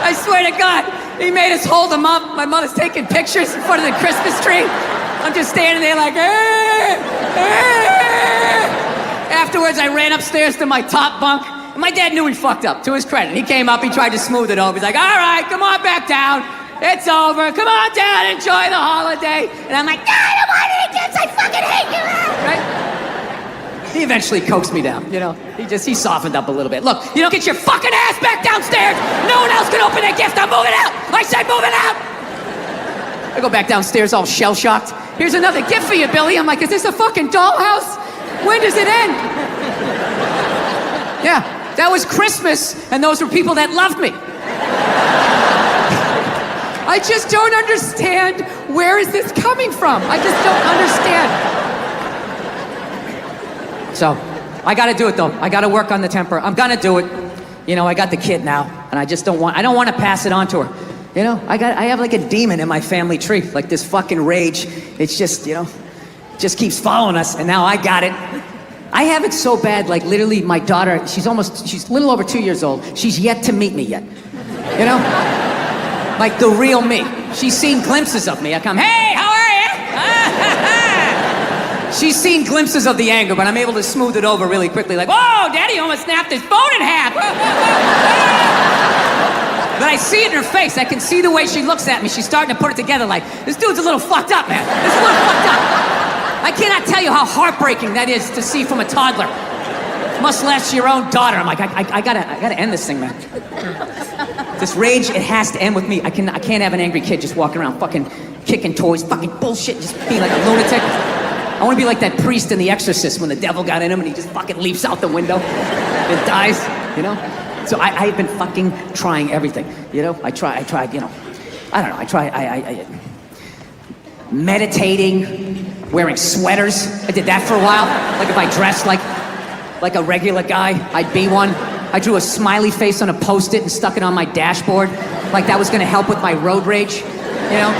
I swear to God, he made us hold him up. My mother's taking pictures in front of the Christmas tree. I'm just standing there like, Afterwards, I ran upstairs to my top bunk. And my dad knew he fucked up, to his credit. He came up, he tried to smooth it over. He's like, all right, come on back down. It's over. Come on down, enjoy the holiday. And I'm like, I don't want any kids. I fucking hate you. Right? He eventually coaxed me down, He softened up a little bit. Look, get your fucking ass back downstairs. No one else can open that gift. I'm moving out. I said moving out. I go back downstairs all shell-shocked. Here's another gift for you, Billy. I'm like, is this a fucking dollhouse? When does it end? Yeah, that was Christmas, and those were people that loved me. I just don't understand where is this coming from. I just don't understand. So, I gotta do it though. I gotta work on the temper. I'm gonna do it. I got the kid now, and I don't want to pass it on to her. I have like a demon in my family tree, like this fucking rage. It's just, just keeps following us, and now I got it. I have it so bad, like literally my daughter, she's a little over 2 years old. She's yet to meet me yet. Like the real me. She's seen glimpses of me. I come, hey, how are you? She's seen glimpses of the anger, but I'm able to smooth it over really quickly. Like, whoa, Daddy almost snapped his phone in half. But I see it in her face. I can see the way she looks at me. She's starting to put it together like, this dude's a little fucked up, man. This is a little fucked up. I cannot tell you how heartbreaking that is to see from a toddler. Must last your own daughter. I'm like, I gotta end this thing, man. This rage, it has to end with me. I can't have an angry kid just walking around fucking kicking toys, fucking bullshit, just being like a lunatic. I want to be like that priest in The Exorcist when the devil got in him and he just fucking leaps out the window and dies, So I've been fucking trying everything, I tried, I don't know, I meditating, wearing sweaters. I did that for a while. Like if I dressed like a regular guy, I'd be one. I drew a smiley face on a Post-it and stuck it on my dashboard. Like that was gonna help with my road rage.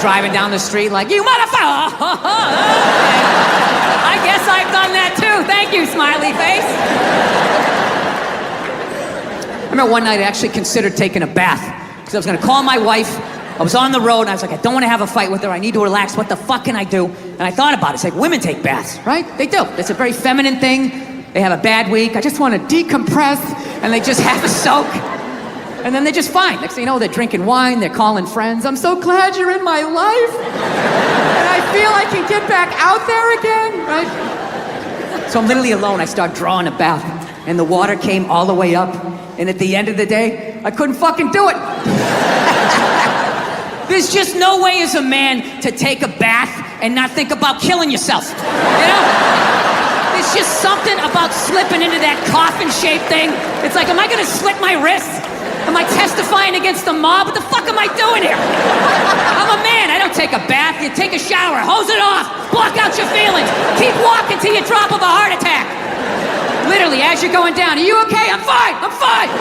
Driving down the street like, you motherfucker! I guess I've done that too. Thank you, smiley face. I remember one night I actually considered taking a bath because I was gonna call my wife. I was on the road and I was like, I don't want to have a fight with her. I need to relax. What the fuck can I do? And I thought about it. It's like women take baths, right? They do. It's a very feminine thing. They have a bad week. I just want to decompress and they just have a soak. And then they're just fine. Next thing you know, they're drinking wine, they're calling friends. I'm so glad you're in my life. And I feel I can get back out there again, right? So I'm literally alone. I start drawing a bath. And the water came all the way up. And at the end of the day, I couldn't fucking do it. There's just no way as a man to take a bath and not think about killing yourself. There's just something about slipping into that coffin-shaped thing. It's like, am I gonna slit my wrist? Am I testifying against the mob? What the fuck am I doing here? I'm a man. I don't take a bath. You take a shower. Hose it off. Block out your feelings. Keep walking till you drop of a heart attack. Literally, as you're going down. Are you okay? I'm fine. I'm fine.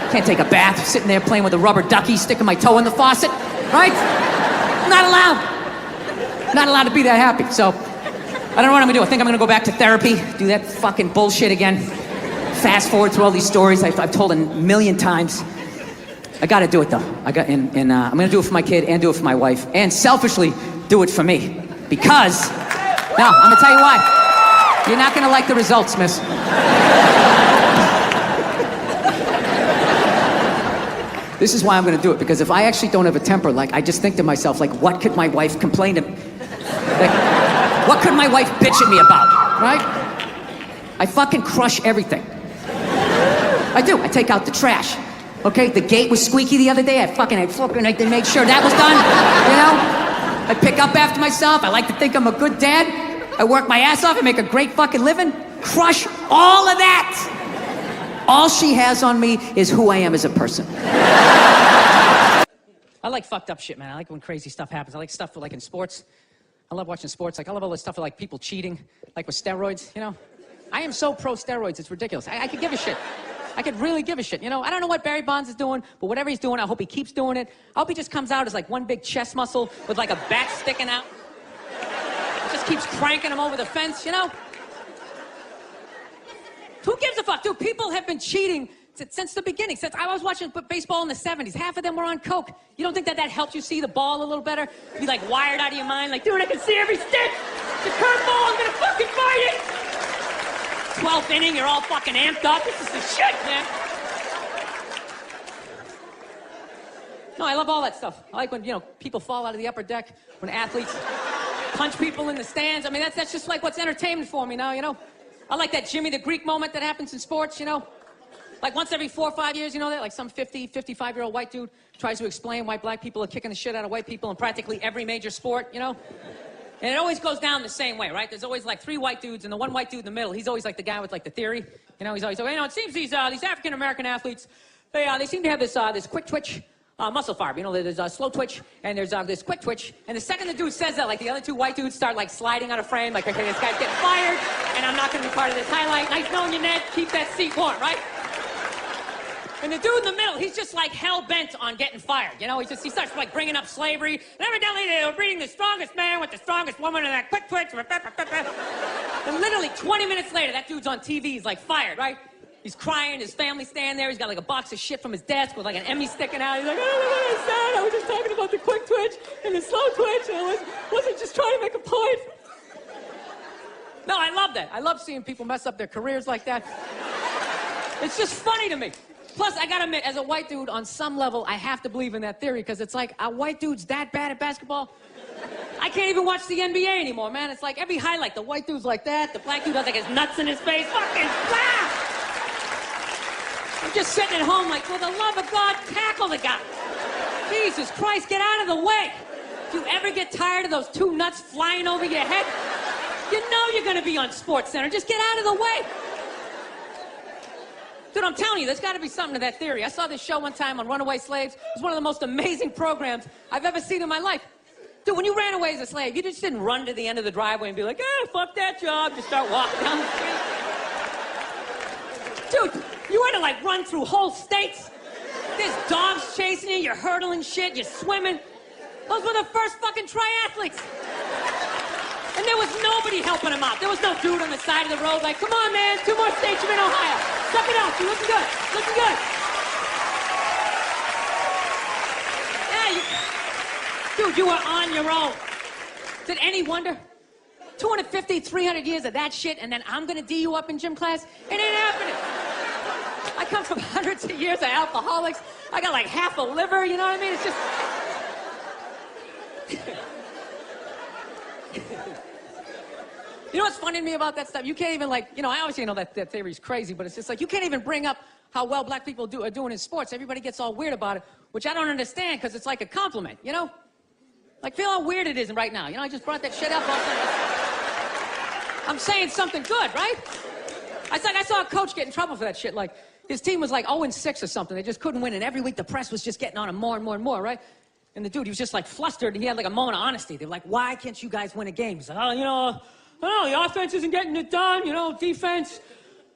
Can't take a bath. Sitting there playing with a rubber ducky, sticking my toe in the faucet. Right? Not allowed. Not allowed to be that happy. So, I don't know what I'm gonna do. I think I'm gonna go back to therapy. Do that fucking bullshit again. fast forward through all these stories I've told a million times. I got to do it though. I'm going to do it for my kid and do it for my wife, and selfishly do it for me. Because, now, I'm going to tell you why. You're not going to like the results, miss. This is why I'm going to do it, because if I actually don't have a temper, like, I just think to myself, like, what could my wife complain to me? Like, what could my wife bitch at me about, right? I fucking crush everything. I do. I take out the trash. Okay, the gate was squeaky the other day. I didn't make sure that was done, you know? I pick up after myself. I like to think I'm a good dad. I work my ass off. I make a great fucking living. Crush all of that. All she has on me is who I am as a person. I like fucked up shit, man. I like when crazy stuff happens. I like stuff like in sports. I love watching sports. Like, I love all this stuff like people cheating, like with steroids, you know? I am so pro steroids, it's ridiculous. I could give a shit. I could really give a shit, you know? I don't know what Barry Bonds is doing, but whatever he's doing, I hope he keeps doing it. I hope he just comes out as like one big chest muscle with like a bat sticking out. Just keeps cranking him over the fence, you know? Who gives a fuck? Dude, people have been cheating since the beginning. Since I was watching baseball in the 70s, half of them were on coke. You don't think that helps you see the ball a little better? Be like wired out of your mind, like, dude, I can see every stick. The curveball, I'm gonna fucking fight it. 12th inning, you're all fucking amped up. This is the shit, man. No, I love all that stuff. I like when, you know, people fall out of the upper deck, when athletes punch people in the stands. I mean, that's just like what's entertainment for me now, you know? I like that Jimmy the Greek moment that happens in sports, you know? Like once every 4 or 5 years, you know that? Like some 50, 55-year-old white dude tries to explain why black people are kicking the shit out of white people in practically every major sport, you know? And it always goes down the same way, right? There's always like 3 white dudes, and the one white dude in the middle, he's always like the guy with like the theory. You know, he's always like, you know, it seems these African-American athletes, they seem to have this quick twitch muscle fiber. You know, there's a slow twitch, and there's this quick twitch. And the second the dude says that, like the other 2 white dudes start like sliding out of frame, like, okay, this guy's getting fired, and I'm not gonna be part of this highlight. Nice knowing you, Ned. Keep that seat warm, right? And the dude in the middle, he's just like hell-bent on getting fired. You know, he starts like bringing up slavery. And evidently they were breeding the strongest man with the strongest woman and that quick twitch. And literally 20 minutes later, that dude's on TV, he's like fired, right? He's crying, his family's standing there, he's got like a box of shit from his desk with like an Emmy sticking out. He's like, oh, I'm sad, I was just talking about the quick twitch and the slow twitch, and I wasn't just trying to make a point. No, I love that. I love seeing people mess up their careers like that. It's just funny to me. Plus, I gotta admit, as a white dude, on some level, I have to believe in that theory, because it's like, are white dudes that bad at basketball? I can't even watch the NBA anymore, man. It's like every highlight, the white dude's like that, the black dude has like his nuts in his face, fucking blah! I'm just sitting at home like, for the love of God, tackle the guy. Jesus Christ, get out of the way. If you ever get tired of those 2 nuts flying over your head, you know you're gonna be on SportsCenter. Just get out of the way. Dude, I'm telling you, there's got to be something to that theory. I saw this show one time on runaway slaves. It was one of the most amazing programs I've ever seen in my life. Dude, when you ran away as a slave, you just didn't run to the end of the driveway and be like, fuck that job. Just start walking down the street. Dude, you had to like run through whole states. There's dogs chasing you, you're hurdling shit, you're swimming. Those were the first fucking triathletes. And there was nobody helping him out. There was no dude on the side of the road like, come on, man, 2 more states, you're in Ohio. Suck it out, you're looking good, looking good. Yeah, dude, you were on your own. Is it any wonder? 250, 300 years of that shit, and then I'm gonna D you up in gym class? It ain't happening. I come from hundreds of years of alcoholics. I got like half a liver, you know what I mean? It's just... You know what's funny to me about that stuff? You can't even like, you know, I obviously know that theory's crazy, but it's just like, you can't even bring up how well black people are doing in sports. Everybody gets all weird about it, which I don't understand, because it's like a compliment, you know? Like, feel how weird it is right now. You know, I just brought that shit up. I'm saying something good, right? I saw a coach get in trouble for that shit. Like, his team was like 0-6 or something. They just couldn't win, and every week the press was just getting on him more and more and more, right? And the dude, he was just like flustered, and he had like a moment of honesty. They were like, why can't you guys win a game? He's like, oh, you know, I don't know, the offense isn't getting it done, you know, defense,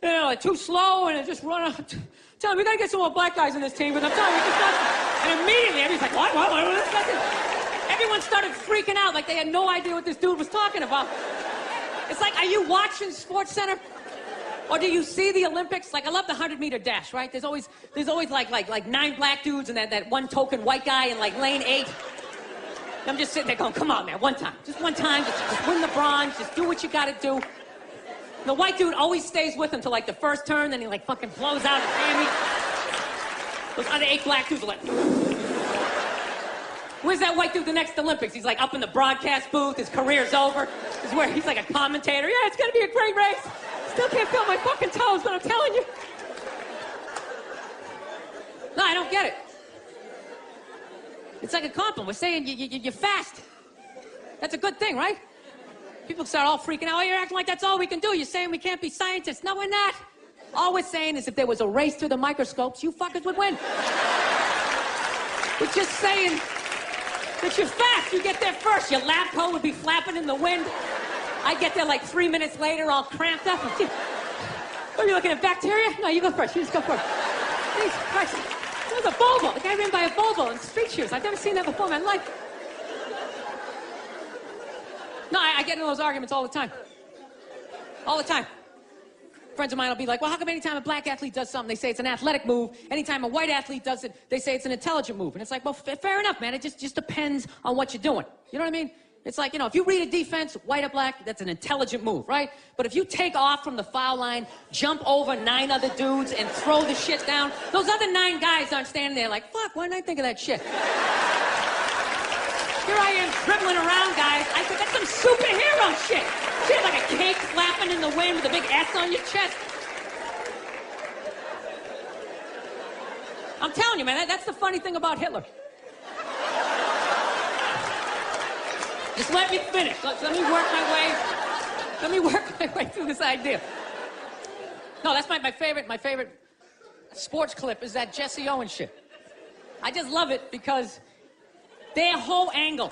you know, like too slow, and it just run out. Tell me, we gotta get some more black guys in this team, but I'm telling you, it's just not. And immediately, everybody's like, what? Everyone started freaking out like they had no idea what this dude was talking about. It's like, are you watching SportsCenter? Or do you see the Olympics? Like, I love the 100-meter dash, right? There's always like 9 black dudes and that one token white guy in like lane 8. I'm just sitting there going, come on, man, one time. Just one time, just win the bronze, just do what you gotta do. And the white dude always stays with him till like the first turn, then he like fucking blows out his hammy. Those other 8 black dudes are like, where's that white dude the next Olympics? He's like up in the broadcast booth, his career's over. He's like a commentator. Yeah, it's gonna be a great race. Still can't feel my fucking toes, but I'm telling you. No, I don't get it. It's like a compliment. We're saying you're fast. That's a good thing, right? People start all freaking out. Oh, you're acting like that's all we can do. You're saying we can't be scientists. No, we're not. All we're saying is if there was a race through the microscopes, you fuckers would win. We're just saying that you're fast. You get there first. Your lab coat would be flapping in the wind. I get there like 3 minutes later, all cramped up. Are you looking at bacteria? No, you go first. You just go first. Jesus Christ. It was a Volvo. The guy ran by a Volvo in street shoes. I've never seen that before in my life. No, I get into those arguments all the time. All the time. Friends of mine will be like, well, how come anytime a black athlete does something, they say it's an athletic move? Anytime a white athlete does it, they say it's an intelligent move. And it's like, well, fair enough, man. It just depends on what you're doing. You know what I mean? It's like, if you read a defense, white or black, that's an intelligent move, right? But if you take off from the foul line, jump over 9 other dudes, and throw the shit down, those other 9 guys aren't standing there like, fuck, why didn't I think of that shit? Here I am dribbling around, guys. I said, that's some superhero shit. Shit like a cake flapping in the wind with a big S on your chest. I'm telling you, man, that's the funny thing about Hitler. Just let me finish. Let me work my way. Let me work my way through this idea. No, that's my favorite sports clip is that Jesse Owens shit. I just love it because their whole angle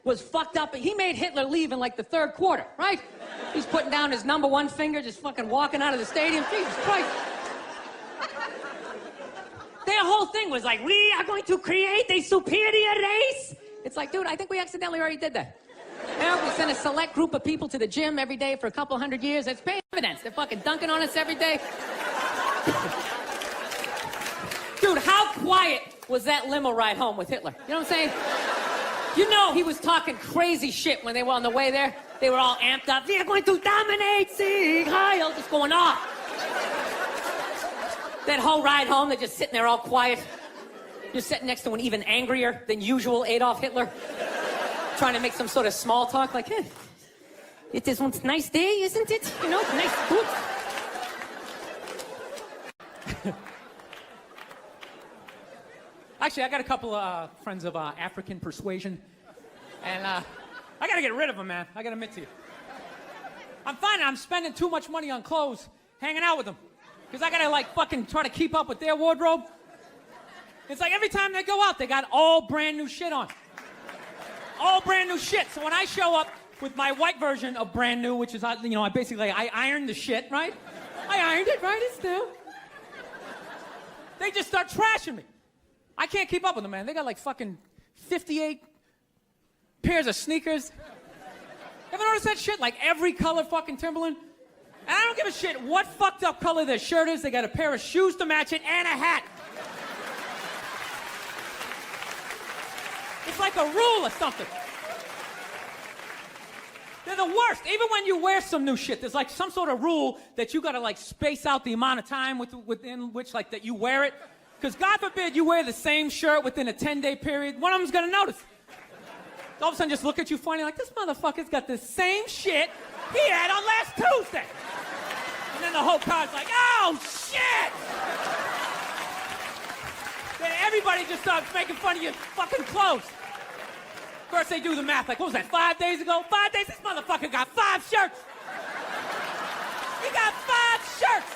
was fucked up. He made Hitler leave in like the 3rd quarter, right? He's putting down his number 1 finger, just fucking walking out of the stadium. Jesus Christ. Their whole thing was like, we are going to create a superior race. It's like, dude, I think we accidentally already did that. We send a select group of people to the gym every day for a couple hundred years. It's paying dividends. They're fucking dunking on us every day. Dude, how quiet was that limo ride home with Hitler? You know what I'm saying? You know he was talking crazy shit when they were on the way there. They were all amped up. We are going to dominate, Sieg Heil, just going off. That whole ride home, they're just sitting there all quiet. You're sitting next to an even angrier than usual Adolf Hitler, trying to make some sort of small talk, like, hey, it is one nice day, isn't it? You know, nice food. Actually, I got a couple of friends of African persuasion, and I got to get rid of them, man. I got to admit to you. I'm finding I'm spending too much money on clothes hanging out with them, because I got to, like, fucking try to keep up with their wardrobe. It's like every time they go out, they got all brand new shit on. All brand new shit. So when I show up with my white version of brand new, which is, I ironed the shit, right? I ironed it, right? It's new. They just start trashing me. I can't keep up with them, man. They got like fucking 58 pairs of sneakers. Ever notice that shit? Like every color fucking Timberland? And I don't give a shit what fucked up color their shirt is. They got a pair of shoes to match it and a hat. It's like a rule or something. They're the worst. Even when you wear some new shit, there's like some sort of rule that you gotta like space out the amount of time within which like that you wear it. Because God forbid you wear the same shirt within a 10-day period, one of them's gonna notice. All of a sudden just look at you funny like, this motherfucker's got the same shit he had on last Tuesday. And then the whole car's like, oh shit! Then everybody just starts making fun of your fucking clothes. Of course they do the math, like, what was that, 5 days ago? 5 days? This motherfucker got 5 shirts! He got 5 shirts!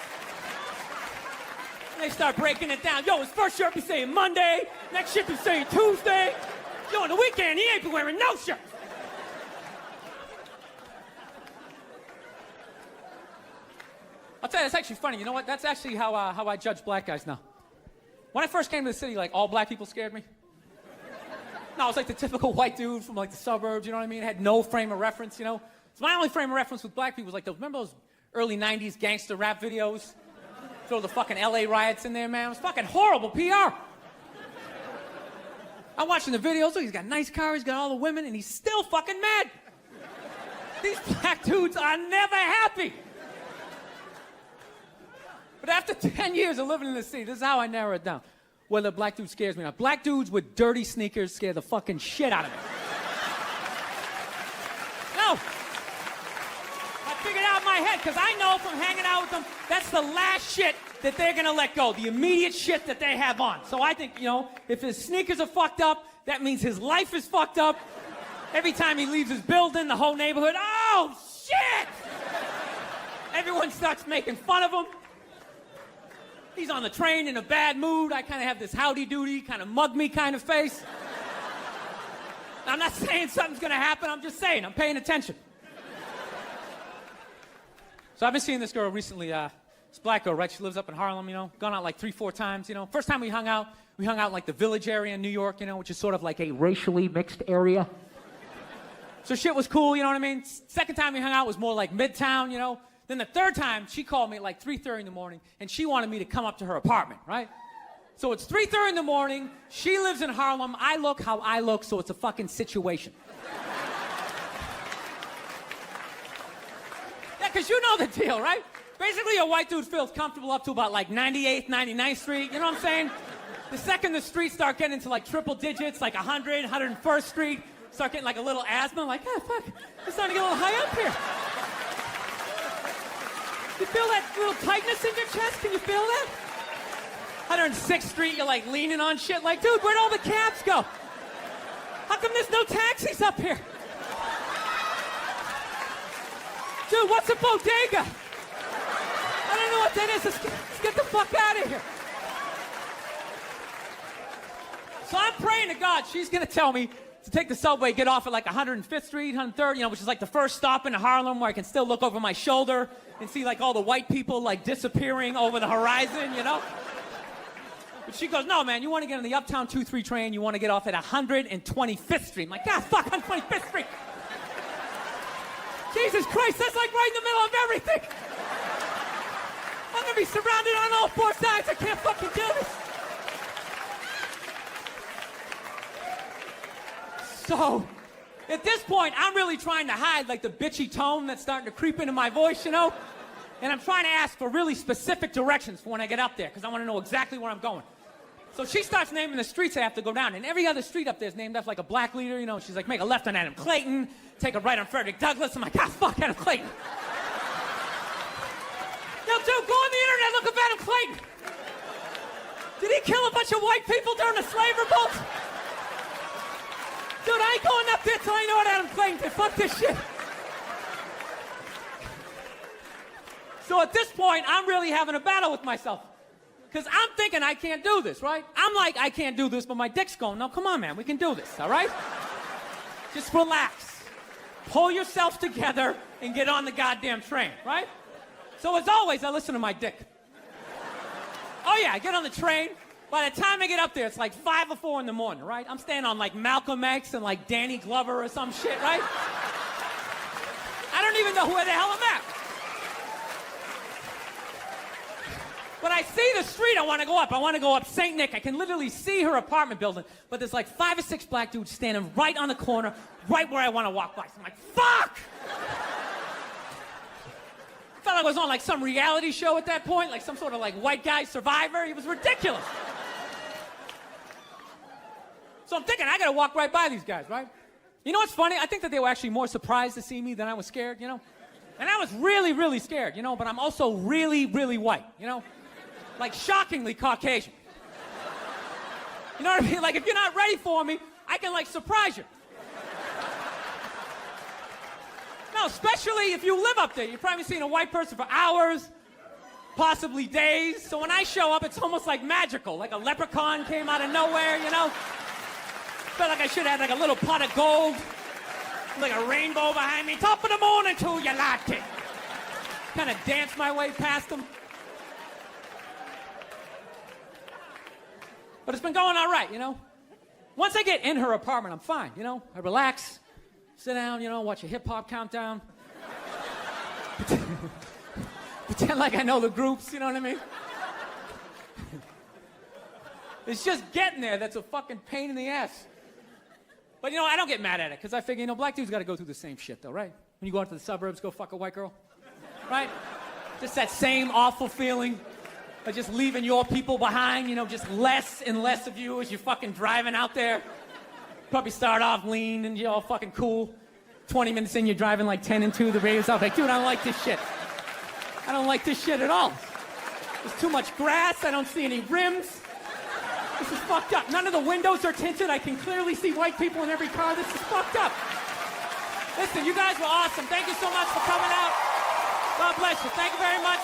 And they start breaking it down. Yo, his first shirt be saying Monday, next shirt be saying Tuesday. Yo, on the weekend, he ain't be wearing no shirts. I'll tell you, that's actually funny. You know what? That's actually how I judge black guys now. When I first came to the city, like, all black people scared me. No, I was like the typical white dude from, like, the suburbs, you know what I mean? Had no frame of reference, you know? So my only frame of reference with black people was, like, remember those early 90s gangster rap videos. Throw the fucking LA riots in there, man. It was fucking horrible PR. I'm watching the videos. Look, he's got a nice car, he's got all the women, and he's still fucking mad. These black dudes are never happy. But after 10 years of living in the city, this is how I narrow it down. Whether a black dude scares me or not. Black dudes with dirty sneakers scare the fucking shit out of me. No. I figured out in my head, because I know from hanging out with them, that's the last shit that they're gonna let go. The immediate shit that they have on. So I think, if his sneakers are fucked up, that means his life is fucked up. Every time he leaves his building, the whole neighborhood, oh, shit! Everyone starts making fun of him. He's on the train in a bad mood. I kind of have this howdy-doody, kind of mug-me kind of face. I'm not saying something's going to happen. I'm just saying. I'm paying attention. So I've been seeing this girl recently. This black girl, right? She lives up in Harlem, Gone out like 3-4 times, First time we hung out in like the Village area in New York, which is sort of like a racially mixed area. So shit was cool, you know what I mean? Second time we hung out was more like Midtown, Then the third time, she called me at like 3:30 in the morning, and she wanted me to come up to her apartment, right? So it's 3:30 in the morning, she lives in Harlem, I look how I look, so it's a fucking situation. Yeah, because you know the deal, right? Basically, a white dude feels comfortable up to about like 98th, 99th Street, you know what I'm saying? The second the streets start getting into like triple digits, like 100, 101st Street, start getting like a little asthma, like, fuck, it's starting to get a little high up here. You feel that little tightness in your chest? Can you feel that? 106th Street, you're like leaning on shit like, dude, where'd all the cabs go? How come there's no taxis up here? Dude, what's a bodega? I don't know what that is. Let's get the fuck out of here. So I'm praying to God she's gonna tell me to take the subway, get off at like 105th Street, 103rd, which is like the first stop in Harlem where I can still look over my shoulder and see like all the white people like disappearing over the horizon, But she goes, no, man, you want to get on the Uptown 2-3 train, you want to get off at 125th Street. I'm like, God, fuck, 125th Street. Jesus Christ, that's like right in the middle of everything. I'm going to be surrounded on all four sides. I can't fucking do this. So, at this point, I'm really trying to hide like the bitchy tone that's starting to creep into my voice, And I'm trying to ask for really specific directions for when I get up there, because I want to know exactly where I'm going. So she starts naming the streets I have to go down, and every other street up there is named after like a black leader, She's like, make a left on Adam Clayton, take a right on Frederick Douglass. I'm like, fuck Adam Clayton. Yo, dude, go on the internet, look up Adam Clayton. Did he kill a bunch of white people during the slave revolt? Dude, I ain't going up there till I know what Adam Clayton did. Fuck this shit. So at this point, I'm really having a battle with myself. Because I'm thinking I can't do this, right? I'm like, I can't do this, but my dick's going, no, come on, man, we can do this, all right? Just relax. Pull yourself together and get on the goddamn train, right? So as always, I listen to my dick. Oh yeah, I get on the train. By the time I get up there, it's like 5 or 4 in the morning, right? I'm staying on like Malcolm X and like Danny Glover or some shit, right? I don't even know where the hell I'm at. But I see the street I want to go up. I want to go up St. Nick. I can literally see her apartment building, but there's like 5 or 6 black dudes standing right on the corner, right where I want to walk by. So I'm like, fuck! I felt like I was on like some reality show at that point, like some sort of like white guy survivor. It was ridiculous. So I'm thinking, I gotta walk right by these guys, right? You know what's funny? I think that they were actually more surprised to see me than I was scared, And I was really, really scared, but I'm also really, really white, Like shockingly Caucasian. You know what I mean? Like if you're not ready for me, I can like surprise you. No, especially if you live up there. You've probably seen a white person for hours, possibly days. So when I show up, it's almost like magical. Like a leprechaun came out of nowhere, Felt like I should have like a little pot of gold, like a rainbow behind me. Top of the morning to you, latte. Kind of dance my way past them. But it's been going all right, Once I get in her apartment, I'm fine, I relax, sit down, watch a hip-hop countdown. Pretend like I know the groups, you know what I mean? It's just getting there that's a fucking pain in the ass. But, you know, I don't get mad at it, because I figure, you know, black dudes got to go through the same shit, though, right? When you go out to the suburbs, go fuck a white girl, right? Just that same awful feeling of just leaving your people behind, you know, just less and less of you as you're fucking driving out there. Probably start off lean and you're all fucking cool. 20 minutes in, you're driving like 10 and 2, the radio's out, like, dude, I don't like this shit. I don't like this shit at all. There's too much grass, I don't see any rims. This is fucked up. None of the windows are tinted. I can clearly see white people in every car. This is fucked up. Listen, you guys were awesome. Thank you so much for coming out. God bless you. Thank you very much.